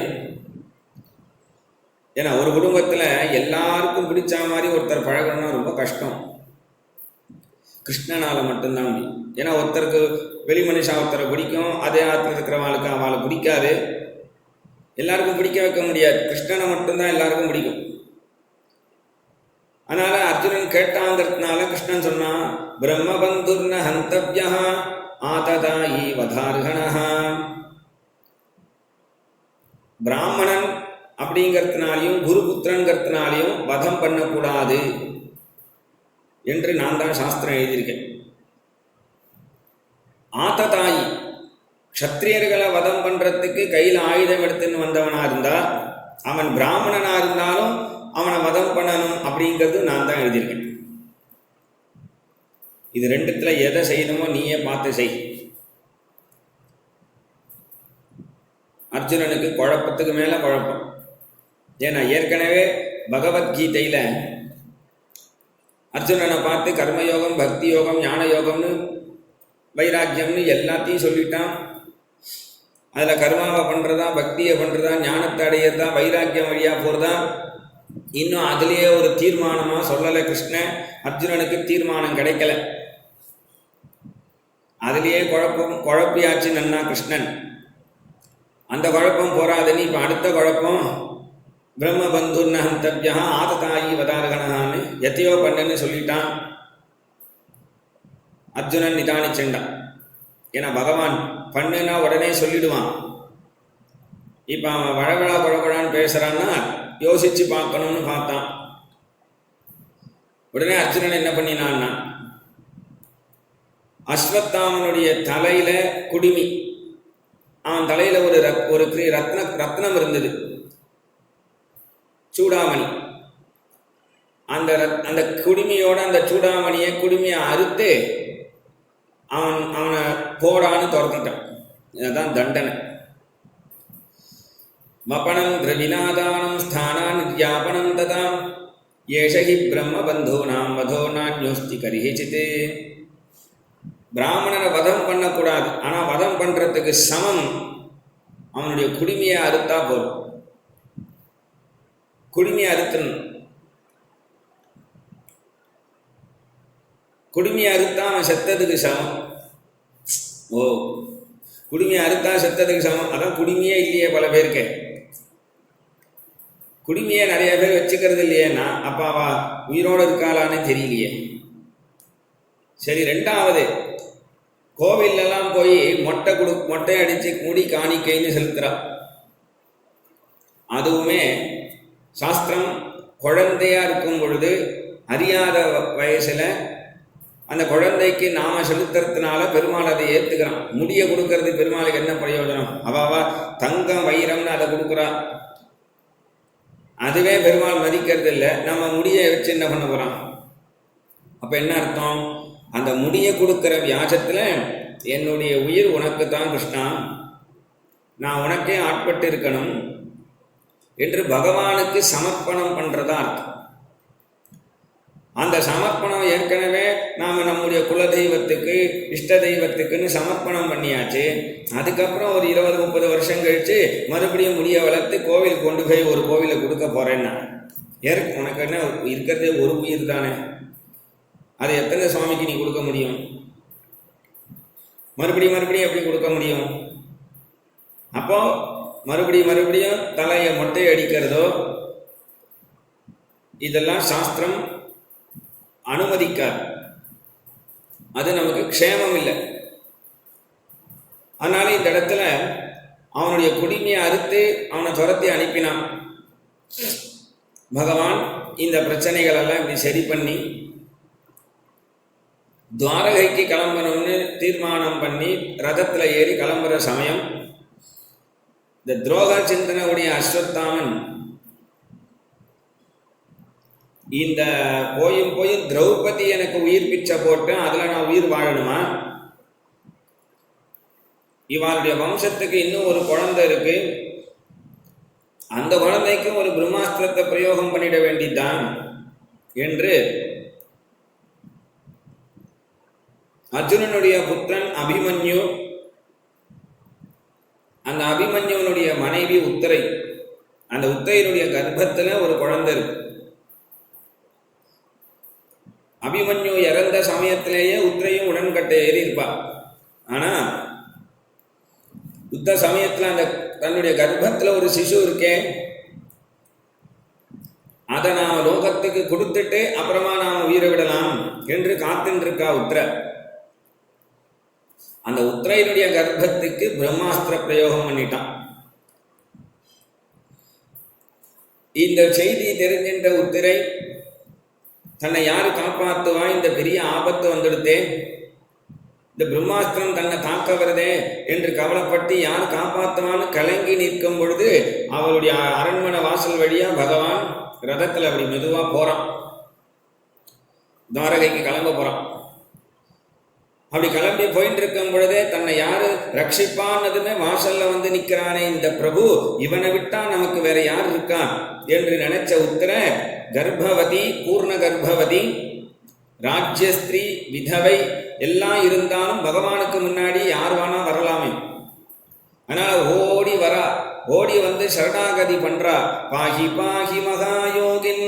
ஏன்னா ஒரு குடும்பத்தில் எல்லாருக்கும் பிடிச்ச மாதிரி ஒருத்தர் பழகணும்னா ரொம்ப கஷ்டம். கிருஷ்ணனால் மட்டும்தான் முடியும். ஏன்னா ஒருத்தருக்கு வெளி மனுஷா ஒருத்தரை பிடிக்கும், அதே ஆற்றுல இருக்கிறவங்களுக்கு அவளை பிடிக்காது. எல்லாருக்கும் பிடிக்க வைக்க முடியாது. கிருஷ்ணனை மட்டும்தான் எல்லாருக்கும் பிடிக்கும். அதனால அர்ஜுனன் கேட்டாங்கிறதுனால கிருஷ்ணன் சொன்னான், பிரம்மபந்துர்ன ஹந்தவ்யா ஆததாயி வதார்ஹணஹா. பிராமணன் அப்படிங்கிறதுனாலையும் குருபுத்திரன்கிறதுனாலையும் வதம் பண்ணக்கூடாது என்று நான் தான் சாஸ்திரம் எழுதியிருக்கேன். ஆததாயி, க்ஷத்திரியர்களை வதம் பண்றதுக்கு கையில் ஆயுதம் எடுத்துன்னு வந்தவனா இருந்தா, அவன் பிராமணனா இருந்தாலும் அவனை வதம் பண்ணணும் அப்படிங்கிறது நான் தான் எழுதியிருக்கேன். இது ரெண்டுத்துல எதை செய்யணுமோ நீயே பார்த்து செய். அர்ஜுனனுக்கு குழப்பத்துக்கு மேல குழப்பம். ஏன்னா ஏற்கனவே பகவத்கீதையில அர்ஜுனனை பார்த்து கர்மயோகம், பக்தி யோகம், ஞான யோகம்னு, வைராக்கியம்னு எல்லாத்தையும் சொல்லிட்டான். அதுல கர்மாவை பண்றதா, பக்தியை பண்றதா, ஞானத்தை அடையிறதா, வைராக்கியம் வழியா போறதா, இன்னும் அதுலேயே ஒரு தீர்மானமா சொல்லலை கிருஷ்ணன். அர்ஜுனனுக்கு தீர்மானம் கிடைக்கல. அதுலேயே குழப்பியாச்சு நன்னா கிருஷ்ணன். அந்த குழப்பம் போராதுன்னு இப்ப அடுத்த குழப்பம், பிரம்மபந்து நஹந்தவ்யா ஆததாயி வதாரகணான்னு எத்தையோ பண்ணுன்னு சொல்லிட்டான். அர்ஜுனன் நிதானிச்செண்டான். ஏன்னா பகவான் பண்ணுன்னா உடனே சொல்லிடுவான். இப்போ அவன் வழவழா குழகுழான்னு பேசுகிறான்னா யோசித்து பார்க்கணும்னு பார்த்தான். உடனே அர்ஜுனன் என்ன பண்ணினான்னா, அஸ்வத்தாமனுடைய தலையில் குடுமி, அவன் தலையில் ஒரு ரத்னம் இருந்தது, சூடாமணி. அந்த குடுமியோட அந்த குடுமியை அறுத்து அவனை போடான்னு துரத்திட்டான். இதுதான் தண்டனை. மபணம் திரவிநாதானம் ஸ்தானான் வியாபனம் ததாம் ஏஷகி பிரம்ம பந்தூனாம் வதோ நான்யோஸ்தி கரிஹிச்சித்து. பிராமணனை வதம் பண்ணக்கூடாது, ஆனால் வதம் பண்ணுறதுக்கு சமம் அவனுடைய குடுமையை அறுத்தா போதும். குடுமையை அறுத்தணும். குடுமையை அறுத்தா அவன் செத்ததுக்கு சமம். ஓ, குடுமையை அறுத்தா செத்ததுக்கு சமம். அதான் குடுமையே இல்லையே பல பேருக்கு. குடுமையை நிறைய பேர் வச்சுக்கிறது இல்லையேன்னா அப்போ அவ உயிரோடு இருக்காளான்னு தெரியலையே. சரி, ரெண்டாவது, கோவிலெல்லாம் போய் மொட்டை அடித்து முடி காணிக்கைன்னு செலுத்துறா. அதுவுமே சாஸ்திரம் குழந்தையா இருக்கும் பொழுது அறியாத வயசுல அந்த குழந்தைக்கு நாம செலுத்துறதுனால பெருமாள் அதை ஏற்றுக்கிறான். முடியை கொடுக்கறது பெருமாளுக்கு என்ன பிரயோஜனம்? அவ தங்கம் வைரம்னு அதை கொடுக்குறா, அதுவே பெருமாள் மதிக்கிறது இல்லை. நம்ம முடியை வச்சு என்ன பண்ண போறான்? அப்ப என்ன அர்த்தம்? அந்த முடியை கொடுக்கிற வியாஜத்துல என்னுடைய உயிர் உனக்கு தான் கிருஷ்ணா, நான் உனக்கே ஆட்பட்டு இருக்கணும் என்று பகவானுக்கு சமர்ப்பணம் பண்றதா அர்த்தம். அந்த சமர்ப்பணம் ஏற்கனவே நாம் நம்முடைய குல தெய்வத்துக்கு இஷ்ட தெய்வத்துக்குன்னு சமர்ப்பணம் பண்ணியாச்சு. அதுக்கப்புறம் ஒரு 20-30 வருஷம் கழிச்சு மறுபடியும் முடிய வளர்த்து கோவில் கொண்டு போய் ஒரு கோவிலை கொடுக்க போறேன்னா உனக்கு என்ன இருக்கிறதே ஒரு உயிர் தானே, அதை எத்தனை சுவாமிக்கு நீ கொடுக்க முடியும்? மறுபடியும் எப்படி கொடுக்க முடியும்? அப்போ மறுபடியும் தலையை மொட்டை அடிக்கிறதோ இதெல்லாம் சாஸ்திரம் அனுமதிக்காது. அது நமக்கு க்ஷேமம் இல்லை. அதனால இந்த இடத்துல அவனுடைய குடிமையை அறுத்து அவனை துரத்தி அனுப்பினான். பகவான் இந்த பிரச்சனைகள் எல்லாம் இப்படி சரி பண்ணி துவாரகைக்கு கிளம்பணும்னு தீர்மானம் பண்ணி ரதத்தில் ஏறி கிளம்புற சமயம் இந்த துரோக சிந்தனையுடைய அஸ்வத்தாமன் இந்த போயும் திரௌபதி எனக்கு உயிர் பிச்சை போட்டு அதில் நான் உயிர் வாழணுமா? இவருடைய வம்சத்துக்கு இன்னும் ஒரு குழந்தை இருக்கு, அந்த குழந்தைக்கு ஒரு பிரம்மாஸ்திரத்தை பிரயோகம் பண்ணிட வேண்டியதுதான் என்று அர்ஜுனனுடைய புத்திரன் அபிமன்யு, அந்த அபிமன்யுனுடைய மனைவி உத்தரை, அந்த உத்தரையினுடைய கர்ப்பத்தில் ஒரு குழந்தை இருக்கு. அபிமன்யு இறந்த சமயத்திலேயே உத்திரையும் உடன்கட்டை ஏறி இருப்பார். ஆனா யுத்த சமயத்தில் அந்த தன்னுடைய கர்ப்பத்தில் ஒரு சிசு இருக்கே, அதை நாம் லோகத்துக்கு கொடுத்துட்டு அப்புறமா நாம் உயிரை விடலாம் என்று காத்துன்னு இருக்கா உத்திர. அந்த உத்திரையினுடைய கர்ப்பத்துக்கு பிரம்மாஸ்திர பிரயோகம் பண்ணிட்டான். இந்த செய்தி தெரிஞ்சின்ற உத்திரை தன்னை யாரு காப்பாற்றுவா, இந்த பெரிய ஆபத்து வந்துடுதே, இந்த பிரம்மாஸ்திரம் தன்னை தாக்க வருதே என்று கவலைப்பட்டு யார் காப்பாற்றுவான்னு கலங்கி நிற்கும் பொழுது அவளுடைய அரண்மனை வாசல் வழியா பகவான் ரதத்தில் அப்படி மெதுவா போறான், துவாரகைக்கு கிளம்ப போறான். அப்படி கிளம்பி போயிட்டு இருக்கும் பொழுதே தன்னை யாரு ரட்சிப்பான்னதுமே வாசல்ல வந்து நிற்கிறானே இந்த பிரபு, இவனை விட்டா நமக்கு வேற யார் இருக்கா என்று நினைச்ச உத்தர கர்ப்பவதி, பூர்ண கர்ப்பவதி, ராஜ்யஸ்திரீ, விதவை எல்லாம் இருந்தாலும் பகவானுக்கு முன்னாடி யார் வேணா வரலாமே. ஆனால் ஓடி வந்து சரணாகதி பண்றா. பாஹி பாஹி மகாயோகின்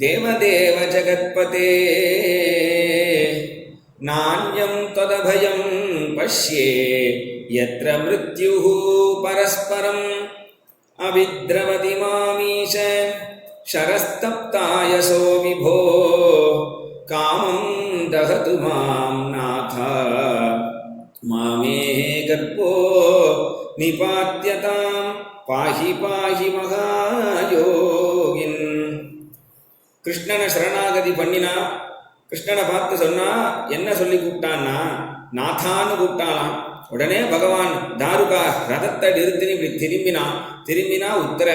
தேவதேவ ஜகத்பதே நான்யம் ததபயம் பஷ்யே யத்ர மிருத்யுஹு பரஸ்பரம் அவித்ரவதி மாமீஷ ஷரஸ்தப்தாயசோ விபோ காமம் தகது மாம் நாதா மாமே கர்ப்போ நிபாத்யதாம் பாஹி பாஹி மகாயோகின். கிருஷ்ணனை சரணாகதி பண்ணினா, கிருஷ்ணனை பார்த்து சொன்னா என்ன சொல்லி கூப்பிட்டான்னா நாதான்னு கூப்பிட்டாலாம். உடனே பகவான் தாருகா ரதத்தை நிறுத்தினு இப்படி திரும்பினா உத்தர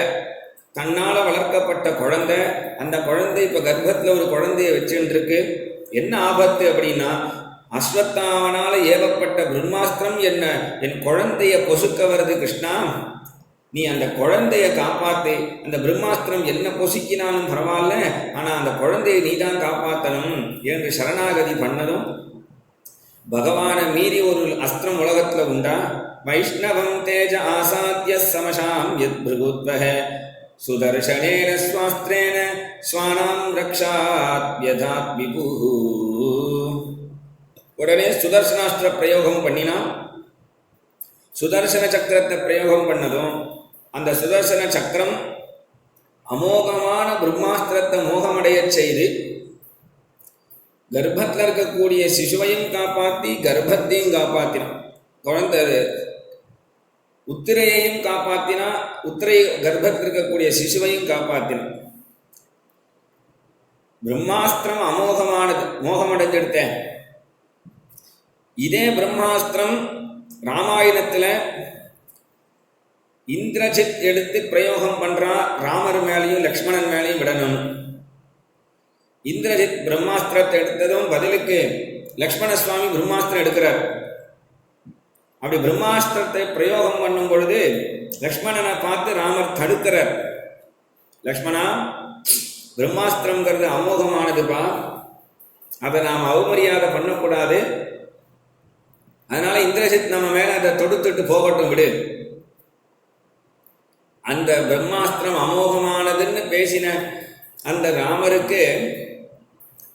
தன்னால வளர்க்கப்பட்ட குழந்தை, அந்த குழந்தை இப்ப கர்ப்பத்துல ஒரு குழந்தைய வச்சுட்டு இருக்கு. என்ன ஆபத்து அப்படின்னா, அஸ்வத்தாவனால ஏவப்பட்ட பிரம்மாஸ்திரம் என்ன என் குழந்தைய பொசுக்க வருது கிருஷ்ணா, நீ அந்த குழந்தைய காப்பாத்து. அந்த பிரம்மாஸ்திரம் என்ன பொசுக்கினாலும் பரவாயில்ல, ஆனா அந்த குழந்தையை நீ தான் காப்பாற்றணும் என்று சரணாகதி பண்ணதும் பகவானை மீறி ஒரு அஸ்திரம் உலகத்துல உண்டா? வைஷ்ணவம் தேஜ ஆசாத்திய சமசாம் யத் பிருகுத்வஹ சுதர்ஷனேன ஸ்வாஸ்திரேன ஸ்வானாம் ரக்ஷாத் யதாத் விபுஹு. உடனே சுதர்சனாஸ்திர பிரயோகம் பண்ணினா, சுதர்சன சக்கரத்தை பிரயோகம் பண்ணதும் அந்த சுதர்சன சக்கரம் அமோகமான பிரம்மாஸ்திரத்தை மோகமடைய செய்து கர்ப்பத்தில் இருக்கக்கூடிய சிசுவையும் காப்பாற்றி கர்ப்பத்தையும் காப்பாற்றினான். குழந்தை உத்திரையையும் காப்பாற்றினா, உத்திரை கர்ப்பத்தில் இருக்கக்கூடிய சிசுவையும் காப்பாற்றினான். பிரம்மாஸ்திரம் அமோகமானது, மோகமடைஞ்செடுத்தேன். இதே பிரம்மாஸ்திரம் ராமாயணத்துல இந்திரஜித் எடுத்து பிரயோகம் பண்றா, ராமர் மேலையும் லக்ஷ்மணன் மேலையும் விடணும். இந்திரஜித் பிரம்மாஸ்திரத்தை எடுத்ததும் பதிலுக்கு லக்ஷ்மண சுவாமி பிரம்மாஸ்திரம் எடுக்கிறார். அப்படி பிரம்மாஸ்திரத்தை பிரயோகம் பண்ணும் பொழுது லக்ஷ்மணனை பார்த்து ராமர் தடுக்கிறார். லக்ஷ்மணா, பிரம்மாஸ்திரம்ங்கிறது அமோகமானதுப்பா, அதை நாம் அவமரியாதை பண்ணக்கூடாது. அதனால இந்திரஜித் நம்ம மேல அதை தொடுத்துட்டு போகட்டும், விடு. அந்த பிரம்மாஸ்திரம் அமோகமானதுன்னு பேசின அந்த ராமருக்கு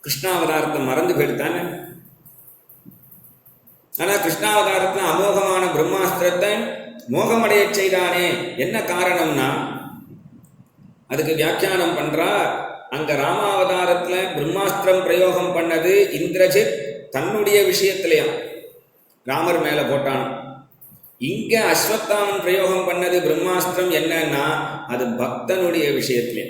கிருஷ்ணாவதாரத்தை மறந்து போயிடுத்தானே. ஆனா கிருஷ்ணாவதாரத்துல அமோகமான பிரம்மாஸ்திரத்தை மோகமடைய செய்தானே. என்ன காரணம்னா, அதுக்கு வியாக்கியானம் பண்றா, அங்க ராமாவதாரத்துல பிரம்மாஸ்திரம் பிரயோகம் பண்ணது இந்திரஜித் தன்னுடைய விஷயத்திலையும் ராமர் மேல போட்டான். இங்க அஸ்வத்தாமன் பிரயோகம் பண்ணது பிரம்மாஸ்திரம் என்னன்னா, அது பக்தனுடைய விஷயத்திலே.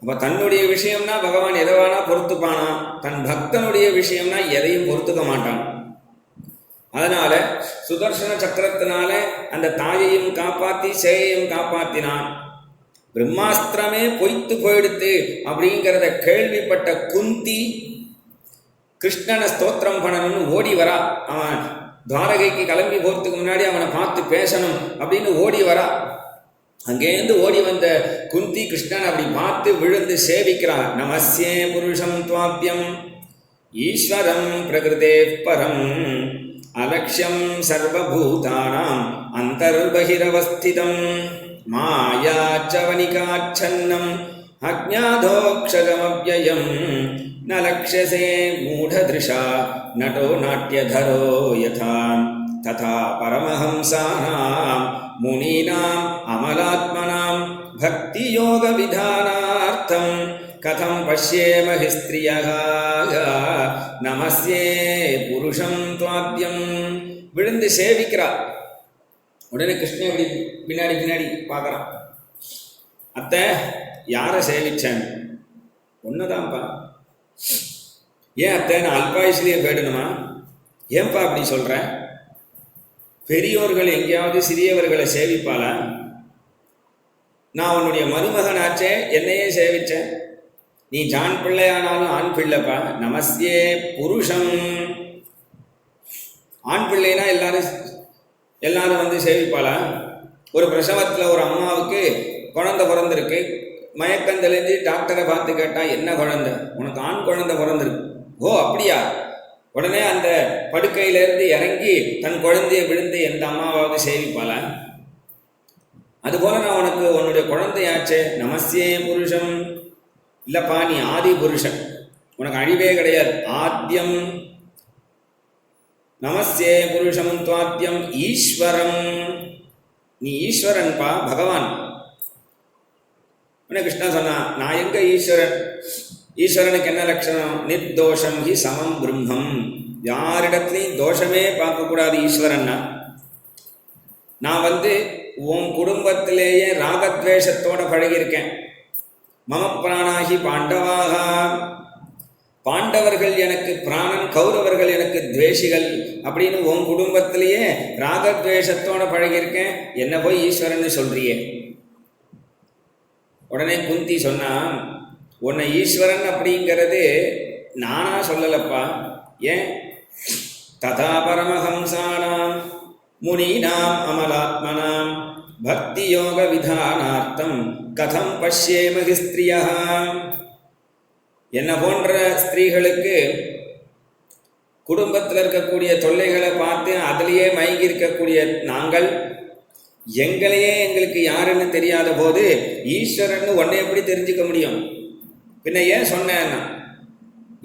அப்ப தன்னுடைய விஷயம்னா பகவான் எதை வேணா பொறுத்துப்பானா, தன் பக்தனுடைய விஷயம்னா எதையும் பொறுத்துக்க மாட்டான். அதனால சுதர்சன சக்கரத்தினால அந்த தாயையும் காப்பாத்தி சேயையும் காப்பாத்தினான். பிரம்மாஸ்திரமே பொய்த்து போயிடுத்து அப்படிங்கிறத கேள்விப்பட்ட குந்தி கிருஷ்ணனை ஸ்தோத்திரம் பண்ணணும்னு ஓடி வரா. அவன் துவாரகைக்கு கிளம்பி போறதுக்கு முன்னாடி அவனை பார்த்து பேசணும் அப்படின்னு ஓடி வரா. அங்கேருந்து ஓடி வந்த குந்தி கிருஷ்ணன் அப்படி பார்த்து விழுந்து சேவிக்கிறான். நமஸ்யே புருஷம் துவாத்யம் ஈஸ்வரம் பிரகிருதே பரம் அலக்ஷ்யம் சர்வபூதானாம் அந்தர்பகிரவஸ்திதம் மாயாச்சவனிகாச்சன்னம் அஜ்ஞாதோக்ஷகமவ்யயம் ந லக்ஷ்யசே மூடதிருஷா நட்டோ நாட்யதரோ யதா ததா பரமஹம்சானாம் முனீனாம் அமலாத்மனாம் பக்தி யோக விதானார்த்தம் கதம் பஷ்யேம ஹி ஸ்த்ரியः நமஸ்யே புருஷம் துவாத்யம். விழுந்து சேவிக்கிறார். உடனே கிருஷ்ணன் இப்படி பின்னாடி பின்னாடி பார்க்கறான். அத்தை, யாரை சேவிச்சேன்? ஒன்னுதான்ப்பா. ஏன் அத்தை, நான் அல்பாயுஸ்லேயே போயிடணுமா? ஏன்பா அப்படி சொல்ற? பெரியோர்கள் எங்கேயாவது சிறியவர்களை சேவிப்பாளா? நான் உன்னுடைய மருமகனாச்சே, என்னையே சேவிச்சேன். நீ ஜான் பிள்ளையானாலும் ஆண் பிள்ளைப்பா. நமஸ்யே புருஷம். ஆண் பிள்ளைனா எல்லாரும் வந்து சேவிப்பாளா? ஒரு பிரசவத்தில் ஒரு அம்மாவுக்கு குழந்தை பிறந்திருக்கு. மயக்கம் தெளிஞ்சு டாக்டரை பார்த்து கேட்டா, என்ன குழந்தை? உனக்கு ஆண் குழந்தை பிறந்திருக்கு. ஓ அப்படியா? உடனே அந்த படுக்கையிலேருந்து இறங்கி தன் குழந்தைய விழுந்து எந்த அம்மாவாவது சேவிப்பாளா? அதுபோல நான் உனக்கு உன்னுடைய குழந்தையாச்சே, நமஸ்யே புருஷம். இல்லப்பா, நீ ஆதி புருஷன், உனக்கு அழிவே கிடையாது, ஆத்யம். நமஸ்யே புருஷம் துவாத்யம் ஈஸ்வரம். நீ ஈஸ்வரன்பா, பகவான். உடனே கிருஷ்ணா சொன்னா, நான் எங்க ஈஸ்வரன்? ஈஸ்வரனுக்கு என்ன லட்சணம்? நிர்தோஷம் ஹி சமம் பிரம்மம். யாரிடத்துலையும் தோஷமே பார்க்கக்கூடாது ஈஸ்வரன்னா. நான் உன் குடும்பத்திலேயே ராகத்வேஷத்தோட பழகியிருக்கேன். மம பிராணாகி பாண்டவாக, பாண்டவர்கள் எனக்கு பிராணன், கௌரவர்கள் எனக்கு துவேஷிகள் அப்படின்னு உன் குடும்பத்திலேயே ராகத்வேஷத்தோட பழகியிருக்கேன். என்ன போய் ஈஸ்வரன் சொல்றியே? உடனே குந்தி சொன்னா, உன்னை ஈஸ்வரன் அப்படிங்கிறது நானா சொல்லலப்பா. ஏன்? ததா பரமஹம்சானாம் முனீனாம் அமலாத்மனாம் பக்தி யோக விதானார்த்தம் கதம் பஷ்யேமஹி ஸ்திரியா. என்ன போன்ற ஸ்திரீகளுக்கு குடும்பத்தில் இருக்கக்கூடிய தொல்லைகளை பார்த்து அதிலேயே மயங்கி இருக்கக்கூடிய நாங்கள், எங்களையே எங்களுக்கு யாருன்னு தெரியாத போது ஈஸ்வரன் உன்னை எப்படி தெரிஞ்சுக்க முடியும்? பின்ன ஏன் சொன்னேன்னா,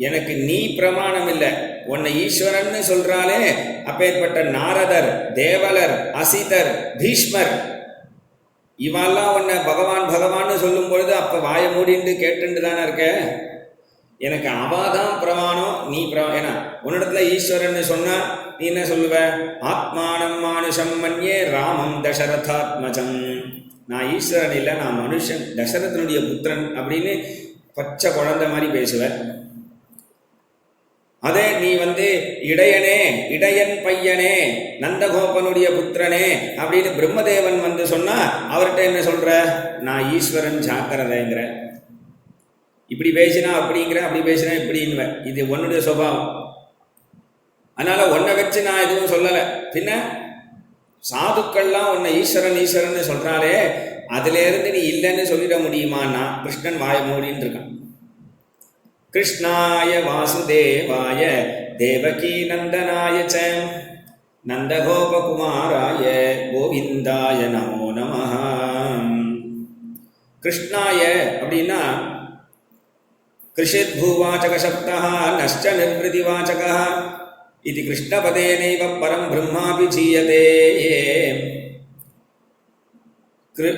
எனக்கு நீ பிரமாணம் இல்லை. உன்னை ஈஸ்வரன்னு சொல்றாலே அப்பேற்பட்ட நாரதர், தேவலர், அசிதர், பீஷ்மர் இவெல்லாம் உன்னை பகவான் பகவான்னு சொல்லும் பொழுது அப்ப வாய மூடிண்டு கேட்டுண்டு தானே இருக்க. எனக்கு அவாதான் பிரமாணம், நீ ஏன்னா உன்னிடத்துல ஈஸ்வரன் சொன்னா நீ என்ன சொல்லுவ? ஆத்மானம் மானுஷம் மன்யே ராமம் தசரதாத்மஜம். நான் ஈஸ்வரன் இல்லை, நான் மனுஷன், தசரதனுடைய புத்திரன் அப்படின்னு பச்சை குழந்தை மாதிரி பேசுவேன். அதே நீ இடையனே, இடையன் பையனே, நந்தகோபனுடைய புத்திரனே அப்படின்னு பிரம்மதேவன் சொன்னா அவர்கிட்ட என்ன சொல்ற? நான் ஈஸ்வரன் ஜாக்கிரதைங்கிற. இப்படி பேசினா அப்படிங்கிற, அப்படி பேசினா இப்படின்னு. இது உன்னுடைய சுபாவம். அதனால உன்னை வச்சு நான் எதுவும் சொல்லலை. பின்ன சாதுக்கள்லாம் உன்னை ஈஸ்வரன் ஈஸ்வரன் சொல்றாலே, அதுல இருந்து நீ இல்லைன்னு சொல்லிட முடியுமான்னா கிருஷ்ணன் வாய மூடின்னு இருக்கான். கிருஷ்ணாய வாசுதேவாய தேவகி நந்தனாய ச நந்தகோபகுமாராய கோவிந்தாய நமோ நமஹ. கிருஷ்ணாய அப்படின்னா கிருஷித் பூவாச்சக சப்தா நஷ்ட நிர்வதிவாச்சக இது கிருஷ்ணபதேனைவ பரம் பிரம்மாபிஜீயதே.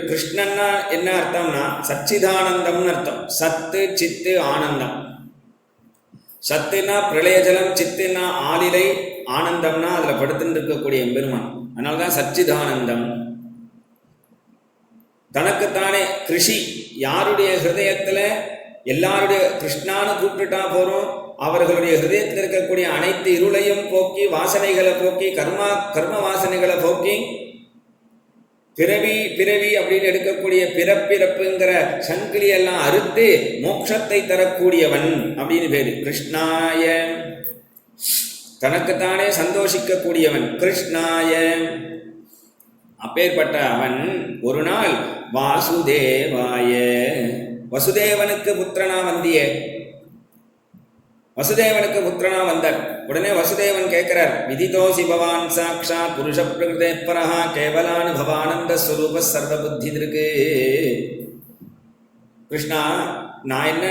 கிருஷ்ணன்னா என்ன அர்த்தம்னா சச்சிதானந்தம்னு அர்த்தம். சத்து சித்து ஆனந்தம். சத்துனா பிரளயஜலம், சித்துனா ஆலிலை, ஆனந்தம்னா அதுல படுத்துட்டு இருக்கக்கூடிய எம்பெருமான். அதனாலதான் சச்சிதானந்தம். தனக்குத்தானே கிருஷி, யாருடைய ஹிருதயத்துல எல்லாருடைய கிருஷ்ணான்னு கூப்பிட்டுட்டா போறோம், அவர்களுடைய ஹிருதயத்தில் இருக்கக்கூடிய அனைத்து இருளையும் போக்கி, வாசனைகளை போக்கி, கர்ம வாசனைகளை போக்கி, பிறவி பிறவி அப்படின்னு எடுக்கக்கூடிய பிறப்பிறப்புங்கிற சங்கிலி எல்லாம் அறுத்து மோட்சத்தை தரக்கூடியவன் அப்படின்னு பேரு. கிருஷ்ணாய, தனக்குத்தானே சந்தோஷிக்கக்கூடியவன் கிருஷ்ணாய. அப்பேற்பட்ட அவன் ஒரு நாள் வாசுதேவாய, வசுதேவனுக்கு புத்திரனா வந்தியே, வசுதேவனுக்கு புத்திரனா வந்தார். உடனே வசுதேவன் கேட்கிறார், விதிதோசி பவான் சாக்ஷாத் புருஷ பிரகிருதே பரஹா கேவலானுபவானந்த ஸ்வரூப சர்வ புத்தி இருக்கு. கிருஷ்ணா, நான் என்ன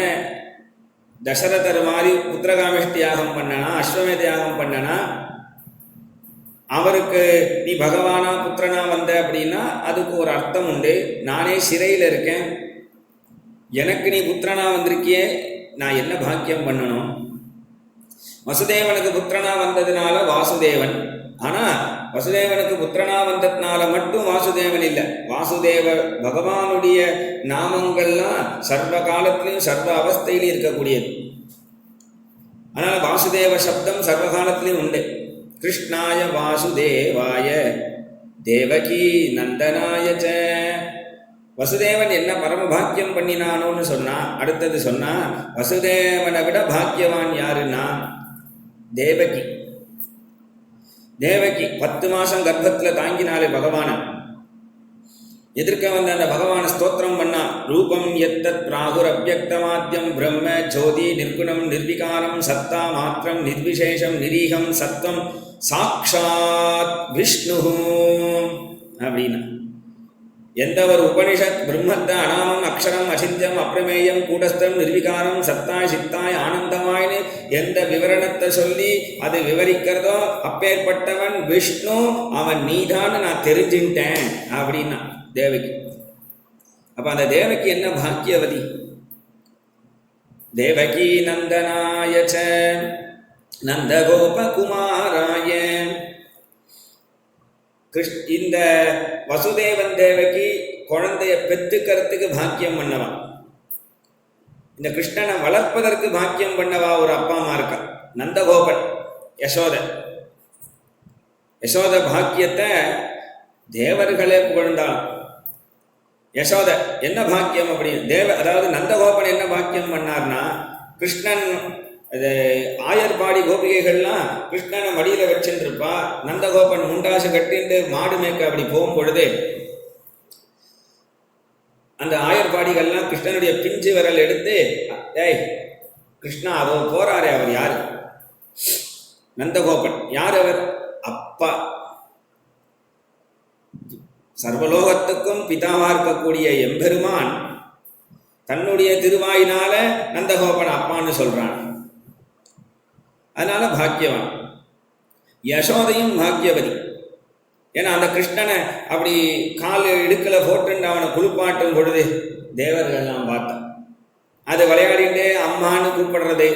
தசரதர் மாதிரி புத்திரகாமிஷ்டி யாகம் பண்ணனா, அஸ்வமேத யாகம் பண்ணனா? அவருக்கு நீ பகவானா புத்திரனா வந்த அப்படின்னா அதுக்கு ஒரு அர்த்தம் உண்டு. நானே சிறையில் இருக்கேன், எனக்கு நீ புத்திரனா வந்திருக்கியே, நான் என்ன பாக்கியம் பண்ணணும்? வசுதேவனுக்கு புத்திரனா வந்ததுனால வாசுதேவன். ஆனா வசுதேவனுக்கு புத்திரனா வந்ததுனால மட்டும் வாசுதேவன் இல்லை. வாசுதேவ பகவானுடைய நாமங்கள்லாம் சர்வ காலத்திலையும் சர்வ அவஸ்தையிலும் இருக்கக்கூடியது. அதனால வாசுதேவ சப்தம் சர்வ காலத்திலையும் உண்டு. கிருஷ்ணாய வாசுதேவாய தேவகி நந்தனாய ச. வசுதேவன் என்ன பரம பாக்கியம் பண்ணினானோன்னு சொன்னா, அடுத்தது சொன்னா வசுதேவனை விட பாக்கியவான் யாருன்னா தேவகி. தேவகி 10 மாசம் கர்ப்பத்துல தாங்கினாலே பகவான. எதிர்க்க வந்த அந்த பகவான ஸ்தோத்திரம் பண்ணா. ரூபம் எத்தத் பிராகுர் அவ்யக்தமாத்யம் பிரம்ம ஜோதி நிர்குணம் நிர்விகாரம் சத்தா மாத்திரம் நிர்விசேஷம் நிரீகம் சத்வம் சாக்ஷாத் விஷ்ணு அப்படின்னா எந்த ஒரு உபனிஷத் பிரம்மத்த அனாமம் அக்ஷரம் அசிந்தியம் அப்பிரமேயம் கூடஸ்தம் நிர்விகாரம் சத்தாய் சித்தாய் ஆனந்தமாய்னு எந்த விவரணத்தை சொல்லி அது விவரிக்கிறதோ அப்பேற்பட்டவன் விஷ்ணு, அவன் நீதான்னு நான் தெரிஞ்சுட்டேன் அப்படின்னா தேவகி. அப்ப அந்த தேவகி என்ன பாக்கியவதி. தேவகி நந்தனாய நந்தகோபகுமாராய. இந்த வசுதேவன் தேவகி குழந்தைய பெற்றுக்கிறதுக்கு பாக்கியம் பண்ணவா, இந்த கிருஷ்ணனை வளர்ப்பதற்கு பாக்கியம் பண்ணவா ஒரு அப்பா அம்மா இருக்கா. நந்தகோபன் யசோத பாக்கியத்தை தேவர்களே புகழ்ந்தாள். யசோத என்ன பாக்கியம் அப்படின்னு அதாவது நந்தகோபன் என்ன பாக்கியம் பண்ணார்னா, கிருஷ்ணன் ஆயர்பாடி கோபிகைகள்லாம் கிருஷ்ணனை மடியில வச்சுருப்பா. நந்தகோபன் முண்டாசு கட்டிட்டு மாடு மேய்க்க அப்படி போகும் பொழுது அந்த ஆயர்பாடிகள்லாம் கிருஷ்ணனுடைய பிஞ்சு விரல் எடுத்து, ஏய் கிருஷ்ணா அதோ போறாரே அவர் யாரு? நந்தகோபன். யார் அவர்? அப்பா. சர்வலோகத்துக்கும் பிதாவா இருக்கக்கூடிய எம்பெருமான் தன்னுடைய திருவாயினால நந்தகோபன் அப்பான்னு சொல்றான். அதனால பாக்கியவான். யசோதையும் பாக்கியவதி. ஏன்னா அந்த கிருஷ்ணனை அப்படி கால் இடுக்கல போட்டுன்னு அவனை குளிப்பாட்டும் பொழுது தேவர்கள்லாம் பார்த்தான். அது விளையாடிட்டே அம்மானு கூப்பிடுறது.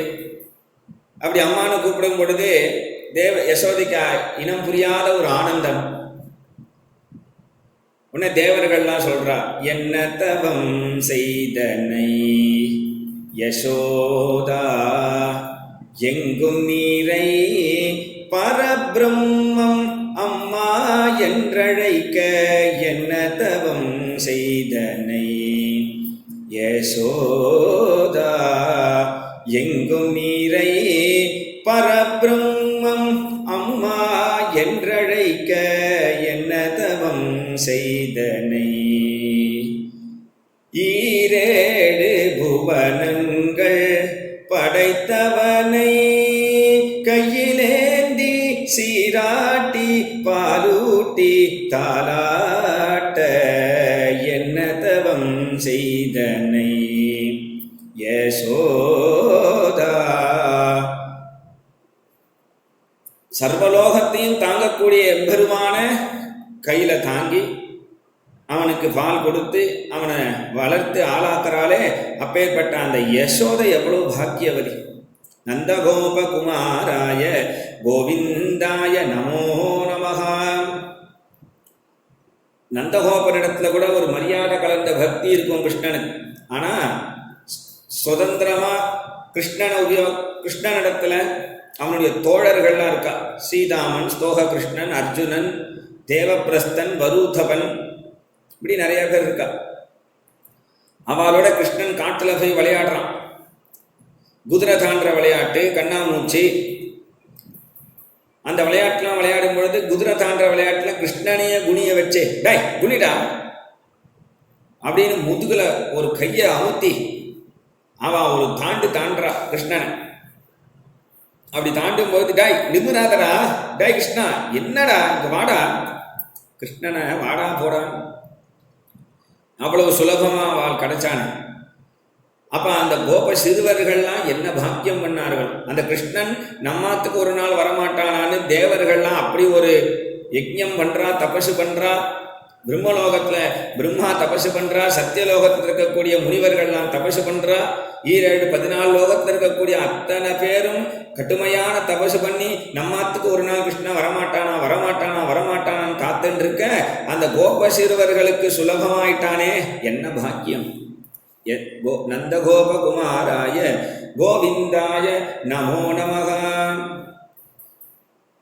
அப்படி அம்மானு கூப்பிடும் பொழுது யசோதைக்கு இனம் புரியாத ஒரு ஆனந்தம். உன்னை தேவர்கள்லாம் சொல்றா, என்ன தவம் செய்தனை யசோதா எங்கும் நீரை பரபிரம்மம் அம்மா என்றழைக்க, என்ன தவம் செய்தனை யசோதா எங்கும் நீரை பரபிரம்மம் அம்மா என்றழைக்க, என்ன தவம் செய்தனை ஈரேடு புவனங்கள் படைத்தவனை கையிலேந்தி சீராட்டி பாலூட்டி தாலாட்ட, என்ன தவம் செய்தனை யசோதா. சர்வலோகத்தையும் தாங்கக்கூடிய எம்பெருமான கையில தாங்கி அவனுக்கு பால் கொடுத்து அவனை வளர்த்து ஆளாக்குறாளே, அப்பேற்பட்ட அந்த யசோதை எவ்வளவு பாக்கியவதி. நந்தகோபகுமாராய கோவிந்தாய நமோ நமஹா. நந்தகோபனிடத்துல கூட ஒரு மரியாதை கலந்த பக்தி இருக்கும் கிருஷ்ணனுக்கு. ஆனா சுதந்திரமா கிருஷ்ணனிடத்துல அவனுடைய தோழர்கள்லாம் இருக்கா. சீதாமன், ஸ்தோக கிருஷ்ணன், அர்ஜுனன், தேவப்பிரஸ்தன், வரூதபன், இப்படி நிறைய பேர் இருக்கா. அவளோட கிருஷ்ணன் காட்டுல போய் விளையாடுறான். குதிரை தாண்டுற விளையாட்டு, கண்ணாமூச்சி, அந்த விளையாட்டுலாம் விளையாடும் பொழுது குதிரை தாண்டுற விளையாட்டுல கிருஷ்ணனைய குனிய வச்சு, டேய் குனிடா அப்படின்னு முதுகுல ஒரு கையை அமுத்தி அவன் ஒரு தாண்டுறா கிருஷ்ணனை. அப்படி தாண்டும் போது, டாய் நிபுணாதரா, டாய் கிருஷ்ணா என்னடா இங்க வாடா, கிருஷ்ணனை வாடா போடான். அவ்வளவு சுலபமா அவள் கிடைச்சான. அப்ப அந்த கோப சிறுவர்கள்லாம் என்ன பாக்கியம் பண்ணார்கள். அந்த கிருஷ்ணன் நம்மாத்துக்கு ஒரு நாள் வரமாட்டானான்னு தேவர்கள்லாம் அப்படி ஒரு யஜ்ஞம் பண்றா, தபசு பண்றா. பிரம்மலோகத்துல பிரம்மா தபசு பண்றா, சத்தியலோகத்தில் இருக்கக்கூடிய முனிவர்கள்லாம் தபசு பண்றா. 14 லோகத்தில் இருக்கக்கூடிய அத்தனை பேரும் கடுமையான தபசு பண்ணி நம்மாத்துக்கு ஒரு நாள் கிருஷ்ணன் வரமாட்டானான்னு காத்துட்டு இருக்க அந்த கோப சிறுவர்களுக்கு சுலபமாயிட்டானே, என்ன பாக்கியம். நந்தகோபகுமாராய கோவிந்தாய நமோ நமஹா.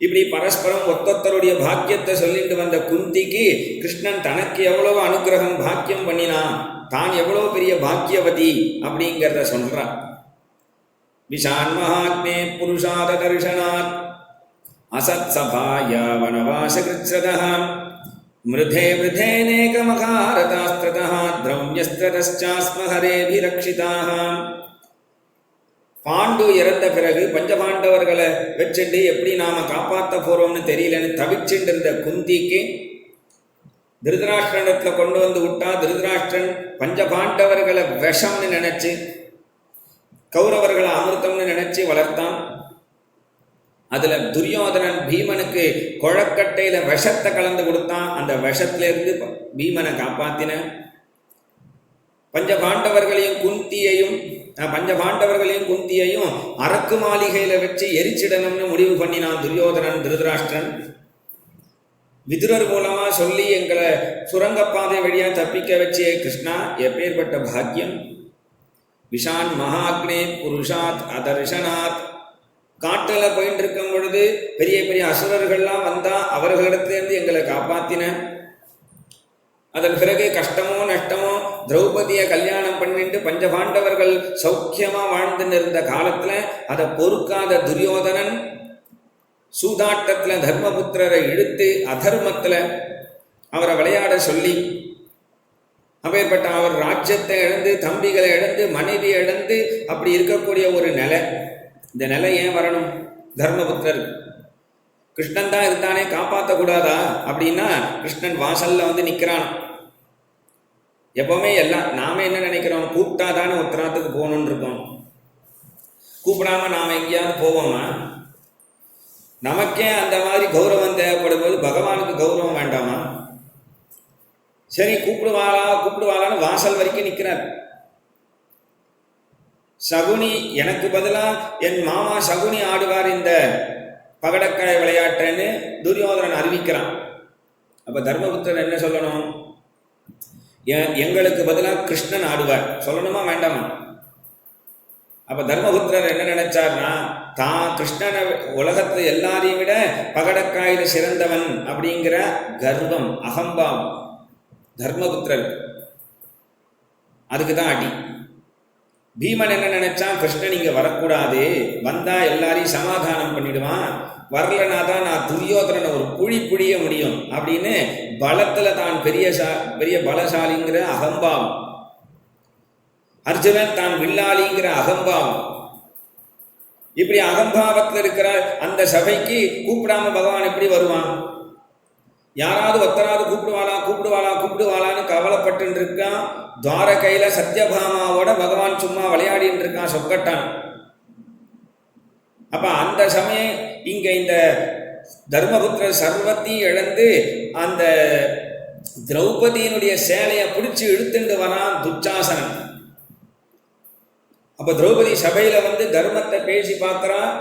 இப்படி பரஸ்பரம் ஒத்தொத்தருடைய பாக்கியத்தை சொல்லிட்டு வந்த குந்திக்கு கிருஷ்ணன் தனக்கு எவ்வளவு அனுகிரகம் பாக்கியம் பண்ணினான், தான் எவ்வளவு பெரிய பாக்கியவதி அப்படிங்கிறத சொல்றான். விஷான் மகாத்மே புருஷாத தர்ஷனாத் அசத் சபாயா வனவாச கிருத்ரதா மிருதே மிருதேனேகமகாரதாஸ்திரதா திரவ்யஸ்திரதஸ்சாஸ்ம ஹரேபிரக்ஷிதாக. பாண்டு இறந்த பிறகு பஞ்சபாண்டவர்களை வச்சுட்டு எப்படி நாம காப்பாற்ற போறோம்னு தெரியலன்னு தவிச்சுட்டு இருந்த குந்திக்கு திருதராஷ்டிரனிடத்துல கொண்டு வந்து விட்டா திருதராஷ்டிரன் பஞ்சபாண்டவர்களை விஷம்னு நினைச்சு கௌரவர்களை அமிர்தம்னு நினைச்சு வளர்த்தான். அதுல துரியோதனன் பீமனுக்கு குழக்கட்டையில விஷத்தை கலந்து கொடுத்தான். அந்த விஷத்துல இருந்து பீமனை காப்பாத்தின. பஞ்சபாண்டவர்களையும் குந்தியையும் அரக்கு மாளிகையில வச்சு எரிச்சிடணும்னு முடிவு பண்ணினான் துரியோதனன் திருதராஷ்டிரன். விதுரர் மூலமா சொல்லி எங்களை சுரங்கப்பாதை வழியா தப்பிக்க வச்சே கிருஷ்ணா, எப்பேற்பட்ட பாக்கியம். விஷான் மகாக்னே புருஷாத் அதர்ஷனாத். காட்டுல போயிட்டு இருக்கும் பொழுது பெரிய பெரிய அசுரர்கள்லாம் வந்தா அவர்களிடத்திலிருந்து எங்களை காப்பாத்தின. அதன் பிறகு கஷ்டமோ நஷ்டமோ திரௌபதியை கல்யாணம் பண்ணிட்டு பஞ்சபாண்டவர்கள் சௌக்கியமா வாழ்ந்துன்னு இருந்த காலத்துல அதை பொறுக்காத துரியோதனன் சூதாட்டத்துல தர்மபுத்திரரை இழுத்து அதர்மத்துல அவரை விளையாட சொல்லி அப்பேற்பட்ட அவர் ராஜ்யத்தை இழந்து தம்பிகளை இழந்து மனைவி இழந்து அப்படி இருக்கக்கூடிய ஒரு நிலை. இந்த நிலை ஏன் வரணும்? தர்மபுத்திரர் கிருஷ்ணன் தான் இருந்தானே காப்பாற்றக்கூடாதா அப்படின்னா கிருஷ்ணன் வாசல்ல வந்து நிற்கிறான். எப்பவுமே எல்லாம் நாம என்ன நினைக்கிறோம், கூப்பிட்டாதானே உத்தராத்துக்கு போகணும்னு இருக்கோம். கூப்பிடாம நாம எங்கேயாவது போவோமா? நமக்கே அந்த மாதிரி கௌரவம் தேவைப்படும் போது பகவானுக்கு கௌரவம் வேண்டாமா? சரி கூப்பிடுவாளான்னு வாசல் வரைக்கும் நிற்கிறார். சகுனி எனக்கு பதிலா என் மாமா சகுனி ஆடுவார் இந்த பகடக்காய் விளையாட்டுன்னு துரியோதனன் அறிவிக்கிறான். அப்ப தர்மபுத்திரன் என்ன சொல்லணும்? எங்களுக்கு பதிலாக கிருஷ்ணன் ஆடுவார் சொல்லணுமா வேண்டாமா? அப்ப தர்மபுத்திரர் என்ன நினைச்சார்னா, தான் கிருஷ்ணனை உலகத்து எல்லாரையும் விட பகடக்காயில சிறந்தவன் அப்படிங்கிற கர்வம் அகம்பாவம் தர்மபுத்திரர். அதுக்கு தான் அடி. பீமன் என்ன நினைச்சான், கிருஷ்ணன் இங்க வரக்கூடாது, வந்தா எல்லாரையும் சமாதானம் பண்ணிடுவான், வரலனா தான் நான் துரியோதனனை ஒரு புழிய முடியும் அப்படின்னு பலத்துல தான் பெரிய பலசாலிங்கிற அகம்பாவம். அர்ஜுனன் தான் வில்லாளிங்கிற அகம்பாவம். இப்படி அகம்பாவத்தில் இருக்கிற அந்த சபைக்கு கூப்பிடாம பகவான் எப்படி வருவான்? யாராவது ஒத்தராவது கூப்பிடுவாளான்னு கவலைப்பட்டு இருக்கான். துவாரகையில சத்யபாமாவோட பகவான் சும்மா விளையாடிட்டு இருக்கான், சொக்கட்டான். அப்ப அந்த சமயம் இங்க இந்த தர்மபுத்திரர் சர்வத்தையும் இழந்து அந்த திரௌபதியினுடைய சேலையை பிடிச்சு இழுத்துண்டு வரான் துச்சாசனன். அப்ப திரௌபதி சபையில வந்து தர்மத்தை பேசி பார்க்கிறான்.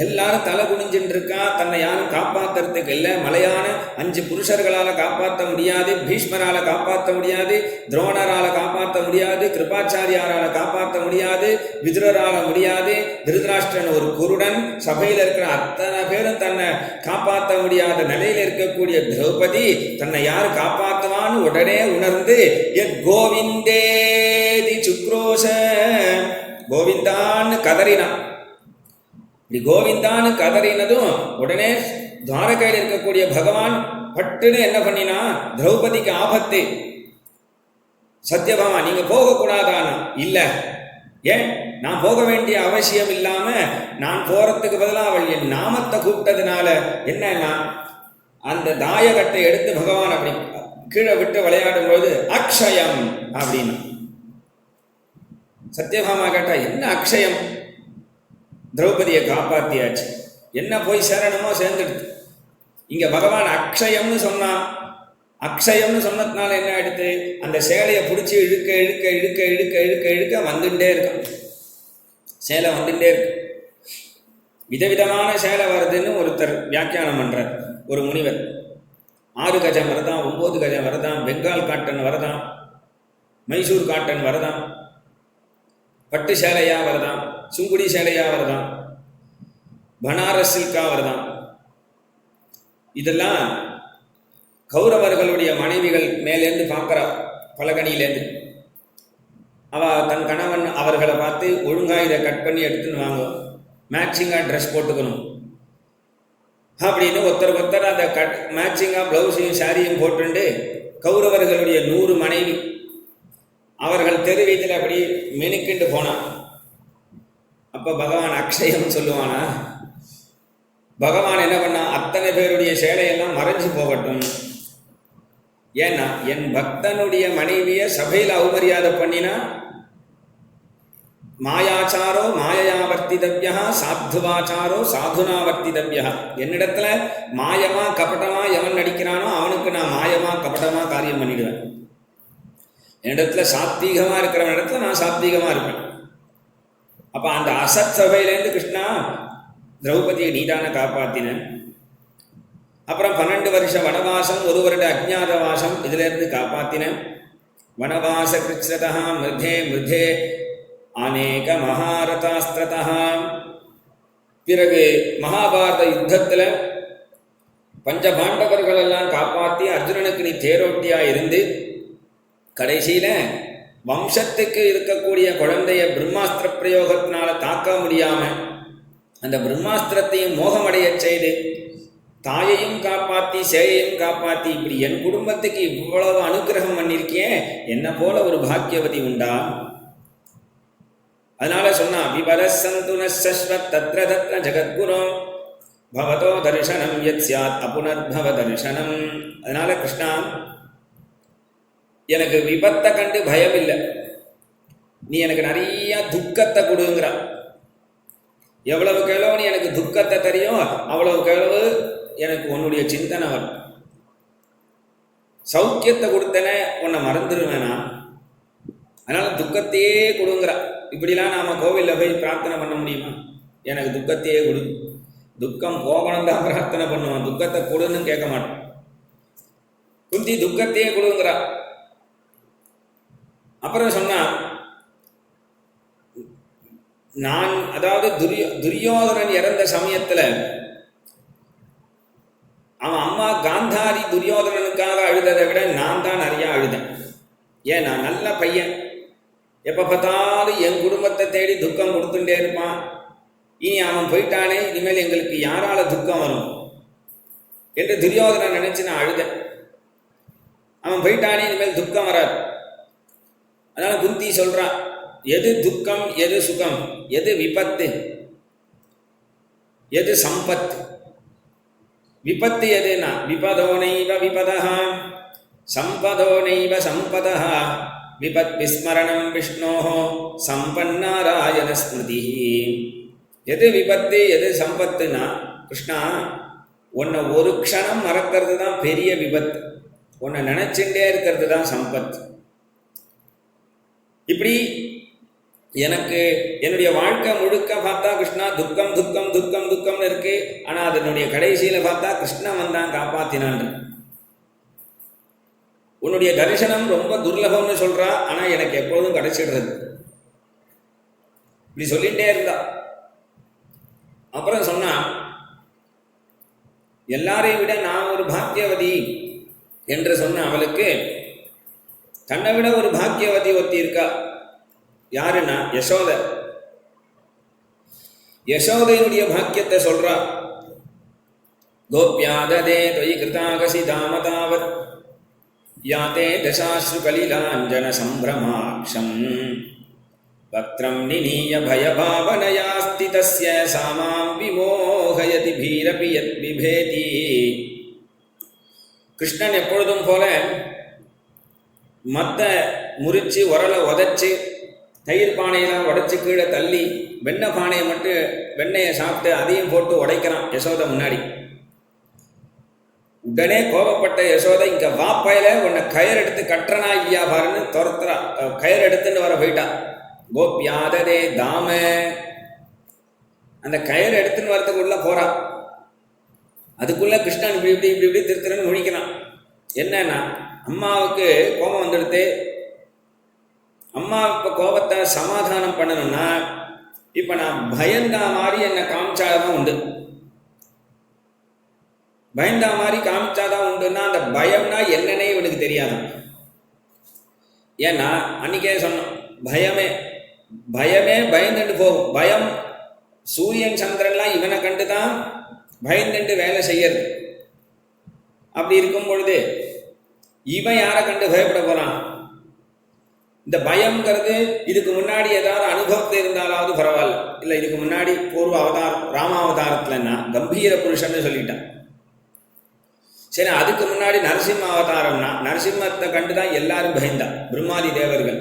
எல்லாரும் தலை குனிஞ்சுட்டு இருக்கா. தன்னை யாரும் காப்பாற்றுறதுக்கு இல்லை. மலையான 5 புருஷர்களால் காப்பாற்ற முடியாது, பீஷ்மரால் காப்பாற்ற முடியாது, துரோணரால் காப்பாற்ற முடியாது, கிருபாச்சாரியாரால் காப்பாற்ற முடியாது, விதுரரால் முடியாது. திருதராஷ்டிரன் ஒரு குருடன். சபையில் இருக்கிற அத்தனை பேரும் தன்னை காப்பாற்ற முடியாத நிலையில் இருக்கக்கூடிய திரௌபதி தன்னை யார் காப்பாற்றுவான்னு உடனே உணர்ந்து என் கோவிந்தேதி சுக்ரோஷ கோவிந்தான்னு கதறினான். கோவிந்தான்னு கதறினதும் உடனே துவாரகையில் இருக்கக்கூடிய பகவான் பட்டுன்னு என்ன பண்ணினா, திரௌபதிக்கு ஆபத்து, சத்யபாமா நீங்க போகக்கூடாதானா? இல்ல, ஏன் நான் போக வேண்டிய அவசியம் இல்லாம நான் போறதுக்கு பதிலாக அவள் என் நாமத்தை கூப்பிட்டதுனால என்னன்னா, அந்த தாயகத்தை எடுத்து பகவான் அப்படி கீழே விட்டு விளையாடும் பொழுது அக்ஷயம் அப்படின்னு சத்யபாமா கேட்டா, என்ன அக்ஷயம்? திரௌபதியை காப்பாத்தியாச்சு, என்ன போய் சேரணுமோ சேர்ந்துடுது. இங்க பகவான் அக்ஷயம்னு சொன்னான். அக்ஷயம்னு சொன்னதுனால என்ன ஆயிடுது, அந்த சேலையை பிடிச்சி இழுக்க இழுக்க இழுக்க இழுக்க இழுக்க இழுக்க வந்துட்டே இருக்கான். சேலை வந்துட்டே இருக்கு. விதவிதமான சேலை வருதுன்னு ஒருத்தர் வியாக்கியானம் பண்றார். ஒரு முனிவர் 6 கஜம் வரதான், 9 கஜம் வரதான், பெங்கால் காட்டன் வரதான், மைசூர் காட்டன் வரதான், பட்டு சேலையா வரதான், சுங்குடி சேலையா வருதான், பனாரஸ் சில்கா வருதான். இதெல்லாம் கௌரவர்களுடைய மனைவிகள் மேலேருந்து பார்க்குறா, பலகணியிலேருந்து. அவ தன் கணவன் அவர்களை பார்த்து ஒழுங்கா இதை கட் பண்ணி எடுத்துன்னு வாங்க, மேட்சிங்காக ட்ரெஸ் போட்டுக்கணும் அப்படின்னு ஒருத்தர் அந்த மேட்சிங்காக ப்ளவுஸையும் சாரியும் போட்டுண்டு கௌரவர்களுடைய 100 மனைவி அவர்கள் தெரு வீட்டில் அப்படி மெனுக்கிண்டு போனான். அப்ப பகவான் அக்ஷயம் சொல்லுவானா? பகவான் என்ன பண்ணா, அத்தனை பேருடைய சேலையெல்லாம் மறைஞ்சு போகட்டும், ஏன்னா என் பக்தனுடைய மனைவியை சபையில் அவமரியாதை பண்ணினா மாயாச்சாரோ மாயையா வர்த்திதவ்யா சாத்துவாச்சாரோ சாதுனா வர்த்திதவ்யா. என்னிடத்துல மாயமா கபட்டமா எவன் நடிக்கிறானோ அவனுக்கு நான் மாயமா கபட்டமா காரியம் பண்ணிடுவேன். என்னிடத்துல சாத்வீகமா இருக்கிறவன் இடத்துல நான் சாத்வீகமா இருப்பேன். அப்ப அந்த அசத் சபையிலேருந்து கிருஷ்ணா திரௌபதியை நீதான காப்பாத்தின. அப்புறம் 12 வருஷ வனவாசம், 1 வருட அஜ்ஞாத வாசம், இதுல இருந்து காப்பாத்தின. வனவாச கிருஷ்ணதா மிருதே மிருதே அநேக மகாரதாஸ்திரதா. பிறகு மகாபாரத யுத்தத்தில் பஞ்ச பாண்டவர்கள் எல்லாம் காப்பாற்றி அர்ஜுனனுக்கு நீ தேரோட்டியா இருந்து கடைசியில வம்சத்துக்கு இருக்கக்கூடிய குழந்தைய பிரம்மாஸ்திர பிரயோகத்தினால தாக்க முடியாம அந்த பிரம்மாஸ்திரத்தையும் மோகமடைய செய்து தாயையும் காப்பாற்றி சேயையும் காப்பாற்றி இப்படி என் குடும்பத்துக்கு இவ்வளவு அனுகிரகம் பண்ணியிருக்கேன், என்ன போல ஒரு பாக்கியவதி உண்டா? அதனால சொன்னா விபரசந்து நஸ்வத் தத்ர தத்ர ஜகத்குரு பவதோ தரிசனம் யத் ஸ்யாத் அபுனர்பவ தரிசனம். அதனால கிருஷ்ணா எனக்கு விபத்தை கண்டு பயம் இல்லை, நீ எனக்கு நிறைய துக்கத்தை கொடுங்கிற. எவ்வளவு கேளவு நீ எனக்கு துக்கத்தை தெரியும் அவ்வளவு கேளவு எனக்கு உன்னுடைய சிந்தனை வரும். சௌக்கியத்தை கொடுத்தனே உன்னை மறந்துடுவேனா, அதனால துக்கத்தையே கொடுங்கிற. இப்படிலாம் நாம கோவிலில் போய் பிரார்த்தனை பண்ண முடியுமா? எனக்கு துக்கத்தையே கொடு, துக்கம் போகணும் தான் பிரார்த்தனை பண்ணுவான், துக்கத்தை கொடுன்னு கேட்க மாட்டோம். குந்தி துக்கத்தையே கொடுங்கிறா. அப்புறம் சொன்னா நான் அதாவது துரியோதனன் இறந்த சமயத்துல அவன் அம்மா காந்தாரி துரியோதனனுக்காக அழுததை விட நான் தான் நிறைய அழுதேன். ஏன் நான் நல்ல பையன், எப்ப பார்த்தாலும் என் குடும்பத்தை தேடி துக்கம் கொடுத்துட்டே இருப்பான். இனி அவன் போயிட்டானே, இனிமேல் எங்களுக்கு யாரால துக்கம் வரும் என்று துரியோதனன் நினைச்சு நான் அழுதேன். அவன் போயிட்டானே, இனிமேல் துக்கம் வராது. அதனால குந்தி சொல்றான், எது துக்கம் எது சுகம், எது விபத்து எது சம்பத். விபத்து எதுனா விபதோ நைவ விபதஹ சம்பதோ நைவ சம்பதஹ விபத் விஸ்மரணம் விஷ்ணோஹ சம்பன்னாராயண ஸ்மிருதி. எது விபத்து எது சம்பத்துனா கிருஷ்ணா உன்னை ஒரு க்ஷணம் மறக்கிறது தான் பெரிய விபத்து, உன்னை நினைச்சுட்டே இருக்கிறது தான் சம்பத். இப்படி எனக்கு என்னுடைய வாழ்க்கை முழுக்க பார்த்தா கிருஷ்ணா துக்கம் துக்கம் துக்கம் துக்கம்னு இருக்கு. ஆனா அதனுடைய கடைசியில பார்த்தா கிருஷ்ணன் வந்தான் காப்பாத்தினான். உன்னுடைய தரிசனம் ரொம்ப துர்லபம்னு சொல்றா, ஆனா எனக்கு எப்போதும் கிடைச்சிடுறது. இப்படி சொல்லிட்டே இருந்தா. அப்புறம் சொன்னா எல்லாரையும் விட நான் ஒரு பாக்கியவதி என்று சொன்ன அவளுக்கு தன்னை விட ஒரு பாக்கியவதி ஒருத்தி இருக்கா. யாருன்னா யசோத. யசோதையினுடைய பாக்கியத்தை சொல்றா. கோப்யாததே தொயி கிருதாகசி தாமதாவத் யாதே தசாஸ்ரு கலிலாஞ்சன சம்பிரமாக்ஷம் பக்ரம் நிநீய பயபாவனயாஸ்தி தஸ்ய சாமாம் விமோகயதி பீரபி யத் பிபேதி. கிருஷ்ணன் எப்பொழுதும் போல மத்த முறிச்சு உரலை உதச்சி தயிர் பானையெல்லாம் உடைச்சி கீழே தள்ளி வெண்ணெய் பானையை மட்டும் வெண்ணெயை சாப்பிட்டு அதையும் போட்டு உடைக்கிறான் யசோதை முன்னாடி. உடனே கோபப்பட்ட யசோதை, இங்க வாப்பையில உன்னை கயிறு எடுத்து கட்டுறனா இல்லையா பாருன்னு துரத்துறா. கயிறு எடுத்துன்னு வர போயிட்டா. கோப்யாததே தாம, அந்த கயிறு எடுத்துன்னு வரத்துக்குள்ள போறா. அதுக்குள்ள கிருஷ்ணன் இப்படி இப்படி இப்படி இப்படி திருத்திரன்னு முழிக்கிறான். என்னன்னா அம்மாவுக்கு கோபம் வந்துடுத்து. அம்மா இப்போ கோபத்தை சமாதானம் பண்ணணும்னா இப்போ நான் பயந்தா மாதிரி என்னை காமிச்சாதான் உண்டு. பயந்தா மாதிரி காமிச்சாதான் உண்டுன்னா அந்த பயம்னா என்னன்னே இவனுக்கு தெரியாதான். ஏன்னா அன்னைக்கே சொன்னோம், பயமே பயமே பயந்துட்டு போகும். பயம் சூரியன் சந்திரன்லாம் இவனை கண்டு தான் பயந்துட்டு வேலை செய்யறது. அப்படி இருக்கும் பொழுது இவன் யாரை கண்டு பயப்பட போறான்? இந்த பயம்ங்கிறது இதுக்கு முன்னாடி ஏதாவது அனுபவத்தில் இருந்தாலாவது பரவாயில்ல. இல்லை இதுக்கு முன்னாடி பூர்வ அவதாரம் ராமாவதாரத்துலன்னா கம்பீர புருஷன்னு சொல்லிட்டான். சரி, அதுக்கு முன்னாடி நரசிம்ம அவதாரம்னா நரசிம்மத்தை கண்டுதான் எல்லாரும் பயந்தா, பிரம்மாதி தேவர்கள்.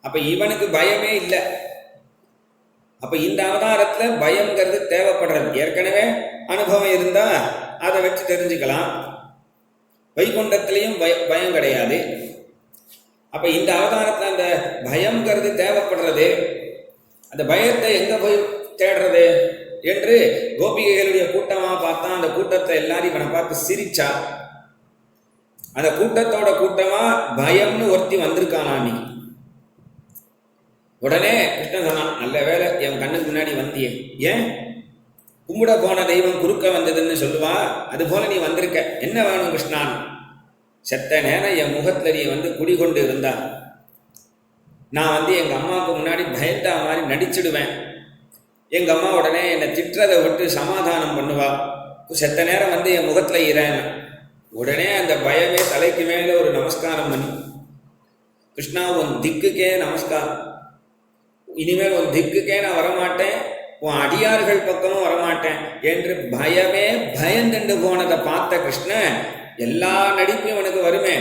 அப்ப இவனுக்கு பயமே இல்லை. அப்ப இந்த அவதாரத்துல பயம்ங்கிறது தேவைப்படுறது. ஏற்கனவே அனுபவம் இருந்தா அதை வச்சு தெரிஞ்சுக்கலாம். வைகுண்டத்திலையும் பயம் கிடையாது. அப்ப இந்த அவதாரத்துல அந்த பயம்ங்கிறது தேவைப்படுறது. அந்த பயத்தை எங்க போய் தேடுறது என்று கோபிகைகளுடைய கூட்டமா பார்த்தா அந்த கூட்டத்தை எல்லாரும் இவனை பார்த்து சிரிச்சா. அந்த கூட்டத்தோட கூட்டமா பயம்னு ஒருத்தி வந்திருக்கானா அன்னைக்கு. உடனே கிருஷ்ணன் சொன்னான், நல்ல வேலை என் கண்ணுக்கு முன்னாடி வந்தியே. ஏன் கும்பிட போன தெய்வம் குறுக்க வந்ததுன்னு சொல்லுவா, அது போல நீ வந்திருக்க, என்ன வேணும் கிருஷ்ணான்? செத்த நேரம் என் முகத்துல நீ குடிகொண்டு இருந்தா நான் எங்க அம்மாவுக்கு முன்னாடி பயந்தா மாதிரி நடிச்சிடுவேன். எங்க அம்மா உடனே என்னை திட்டுறதை விட்டு சமாதானம் பண்ணுவா. செத்த நேரம் என் முகத்துல இறேன். உடனே அந்த பயமே தலைக்கு மேல ஒரு நமஸ்காரம் பண்ணி, கிருஷ்ணா உன் திக்குக்கே நமஸ்காரம், இனிமேல் உன் திக்குக்கே நான் வரமாட்டேன், உன் அடியார்கள் பக்கமும் வரமாட்டேன் என்று பயமே பயந்துண்டு போனதை பார்த்த கிருஷ்ணன் எல்லா நடிப்பும் உனக்கு வருமே.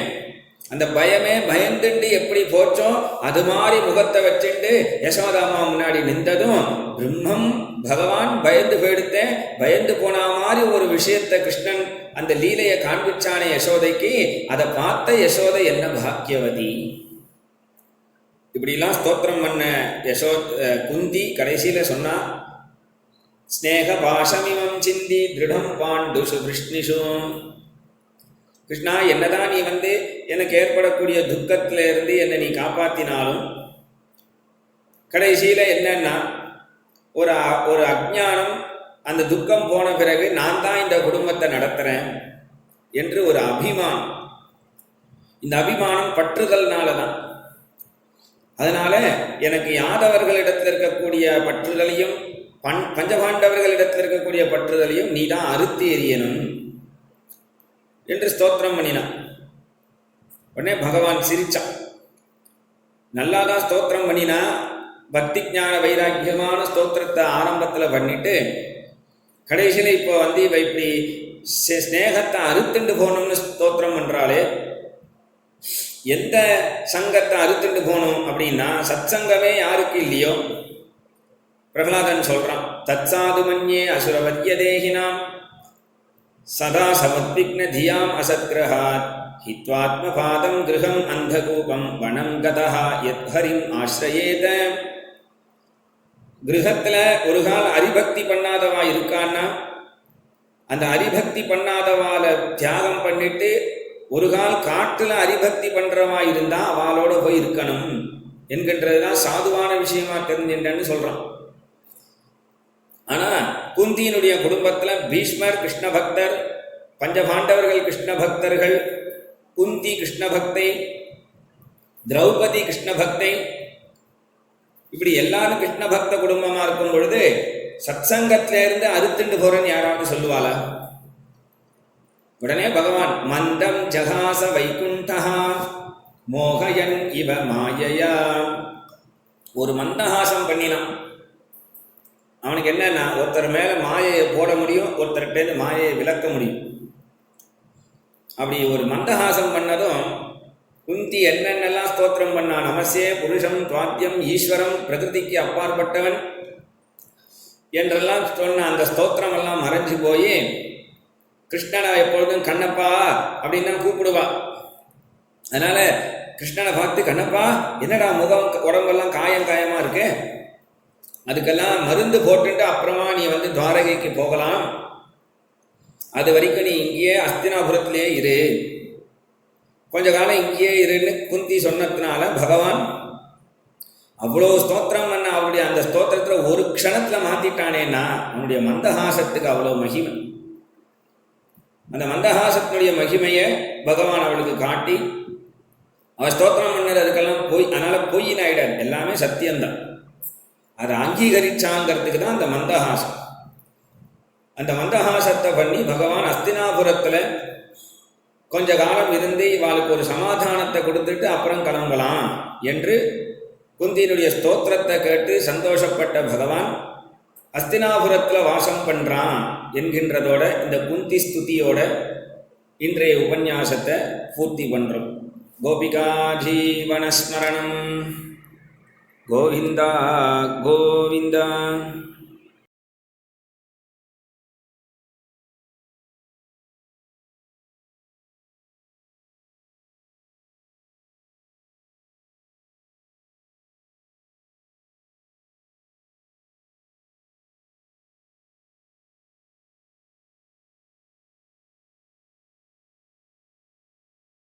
அந்த பயமே பயந்துண்டு எப்படி போச்சோ அது மாதிரி முகத்தை வச்சுண்டு யசோதாமா முன்னாடி நின்றதும் பிரம்மம் பகவான் பயந்து போயிடுத்தேன். பயந்து போன மாதிரி ஒரு விஷயத்தை கிருஷ்ணன் அந்த லீலையை காண்பிச்சானே யசோதைக்கு. அதை பார்த்த யசோதை என்ன பாக்கியவதி. இப்படிலாம் ஸ்தோத்திரம் பண்ண குந்தி கடைசியில சொன்னா, ஸ்நேக பாஷமிமம் சிந்தி திருடம் பாண்டுஷு விஷ்ணிஷு. கிருஷ்ணா, என்னதான் நீ எனக்கு ஏற்படக்கூடிய துக்கத்துல இருந்து என்னை நீ காப்பாத்தினாலும் கடைசியில என்னன்னா ஒரு அஜ்ஞானம், அந்த துக்கம் போன பிறகு நான் தான் இந்த குடும்பத்தை நடத்துறேன் என்று ஒரு அபிமானம். இந்த அபிமானம் பற்றுதல்னாலதான். அதனால எனக்கு யாதவர்களிடத்தில் இருக்கக்கூடிய பற்றுதலையும் பஞ்சபாண்டவர்களிடத்தில் இருக்கக்கூடிய பற்றுதலையும் நீ தான் அறுத்து எறியணும் என்று ஸ்தோத்திரம் பண்ணினான். உடனே பகவான் சிரிச்சான். நல்லாதான் ஸ்தோத்திரம் பண்ணினா, பக்தி ஞான வைராக்கியமான ஸ்தோத்திரத்தை ஆரம்பத்தில் பண்ணிட்டு கடைசியில் இப்போ இவ இப்படி ஸ்நேகத்தை அறுத்துண்டு போகணும்னு ஸ்தோத்திரம் பண்றாளே. எந்த சங்கத்தை அறுத்துண்டு போகணும் அப்படின்னா, சத் சங்கமே யாருக்கு இல்லையோ பிரகலாதன் சொல்றான், தத்சாது மன்யே அசுரவத்ய தேகினாம் சதா சமத்விக்ன தியாம் அசத்கிரஹாத் ஹித்வாத்ம பாதம் கிருஹம் அந்தகூபம் வனம் கதஹ யத் ஹரிம் ஆஸ்ரயேத. கிரகத்துல ஒரு கால அரிபக்தி பண்ணாதவா இருக்கான்னா, அந்த அரிபக்தி பண்ணாதவால தியாகம் பண்ணிட்டு ஒரு கால் காட்டுல அரிபக்தி பண்றவா இருந்தா அவளோட போய் இருக்கணும் என்கின்றதுதான் சாதுவான விஷயமா தெரிஞ்சுட்டேன்னு சொல்றான். ஆனா குந்தியினுடைய குடும்பத்துல பீஷ்மர் கிருஷ்ண பக்தர், பஞ்சபாண்டவர்கள் கிருஷ்ண பக்தர்கள், குந்தி கிருஷ்ண பக்தை, திரௌபதி கிருஷ்ண பக்தை, இப்படி எல்லாரும் கிருஷ்ண பக்த குடும்பமா இருக்கும் பொழுது சத்சங்கத்தில இருந்து அறுத்துண்டு போறேன்னு யாராவது சொல்லுவாளா? உடனே பகவான் மந்தம் ஜகாச வைகுண்டா மோகயன் இவ மாயையா. ஒரு மந்தஹாசம் பண்ணினான். அவனுக்கு என்னன்னா, ஒருத்தர் மேல மாயையை போட முடியும், ஒருத்தர்கிட்ட மாயையை விளக்க முடியும். அப்படி ஒரு மந்தஹாசம் பண்ணதும் குந்தி என்னென்னலாம் ஸ்தோத்திரம் பண்ணா, நமசே புருஷம் துவாத்தியம் ஈஸ்வரம் பிரகிருதிக்கு அப்பாற்பட்டவன் என்றெல்லாம் சொன்ன அந்த ஸ்தோத்திரம் எல்லாம் மறைஞ்சு போய் கிருஷ்ணனை எப்பொழுதும் கண்ணப்பா அப்படின்னு தான் கூப்பிடுவா. அதனால கிருஷ்ணனை பார்த்து, கண்ணப்பா என்னடா முகம் உடம்பெல்லாம் காயமா இருக்கு, அதுக்கெல்லாம் மருந்து போட்டுட்டு அப்புறமா நீ துவாரகைக்கு போகலாம், அது வரைக்கும் நீ இங்கேயே அஸ்தினாபுரத்திலே இரு, கொஞ்ச காலம் இங்கேயே இருன்னு குந்தி சொன்னதுனால பகவான் அவ்வளோ ஸ்தோத்திரம் பண்ண அவருடைய அந்த ஸ்தோத்திரத்தில் ஒரு க்ஷணத்தில் மாற்றிட்டானேன்னா அவனுடைய மந்தஹாசத்துக்கு அவ்வளோ மகிமை. அந்த மந்தஹாசத்தினுடைய மகிமையை பகவான் அவளுக்கு காட்டி அவன் ஸ்தோத்திரம் பண்ணது அதுக்கெல்லாம் அதனால பொய்ன்னு ஆயிடாது, எல்லாமே சத்தியம்தான். அதை அங்கீகரிச்சாங்கிறதுக்கு தான் அந்த மந்தஹாசம். அந்த மந்தஹாசத்தை பண்ணி பகவான் அஸ்தினாபுரத்தில் கொஞ்ச காலம் இருந்து இவாளுக்கு ஒரு சமாதானத்தை கொடுத்துட்டு அப்புறம் கிளம்பலாம் என்று குந்தியினுடைய ஸ்தோத்திரத்தை கேட்டு சந்தோஷப்பட்ட பகவான் அஸ்தினாபுரத்தில் வாசம் பண்ணுறான் என்கின்றதோட இந்த குந்தி ஸ்துதியோட இன்றைய உபன்யாசத்தை பூர்த்தி பண்ணுறோம். கோபிகா ஜீவனஸ்மரணம். கோவிந்தா கோவிந்தா.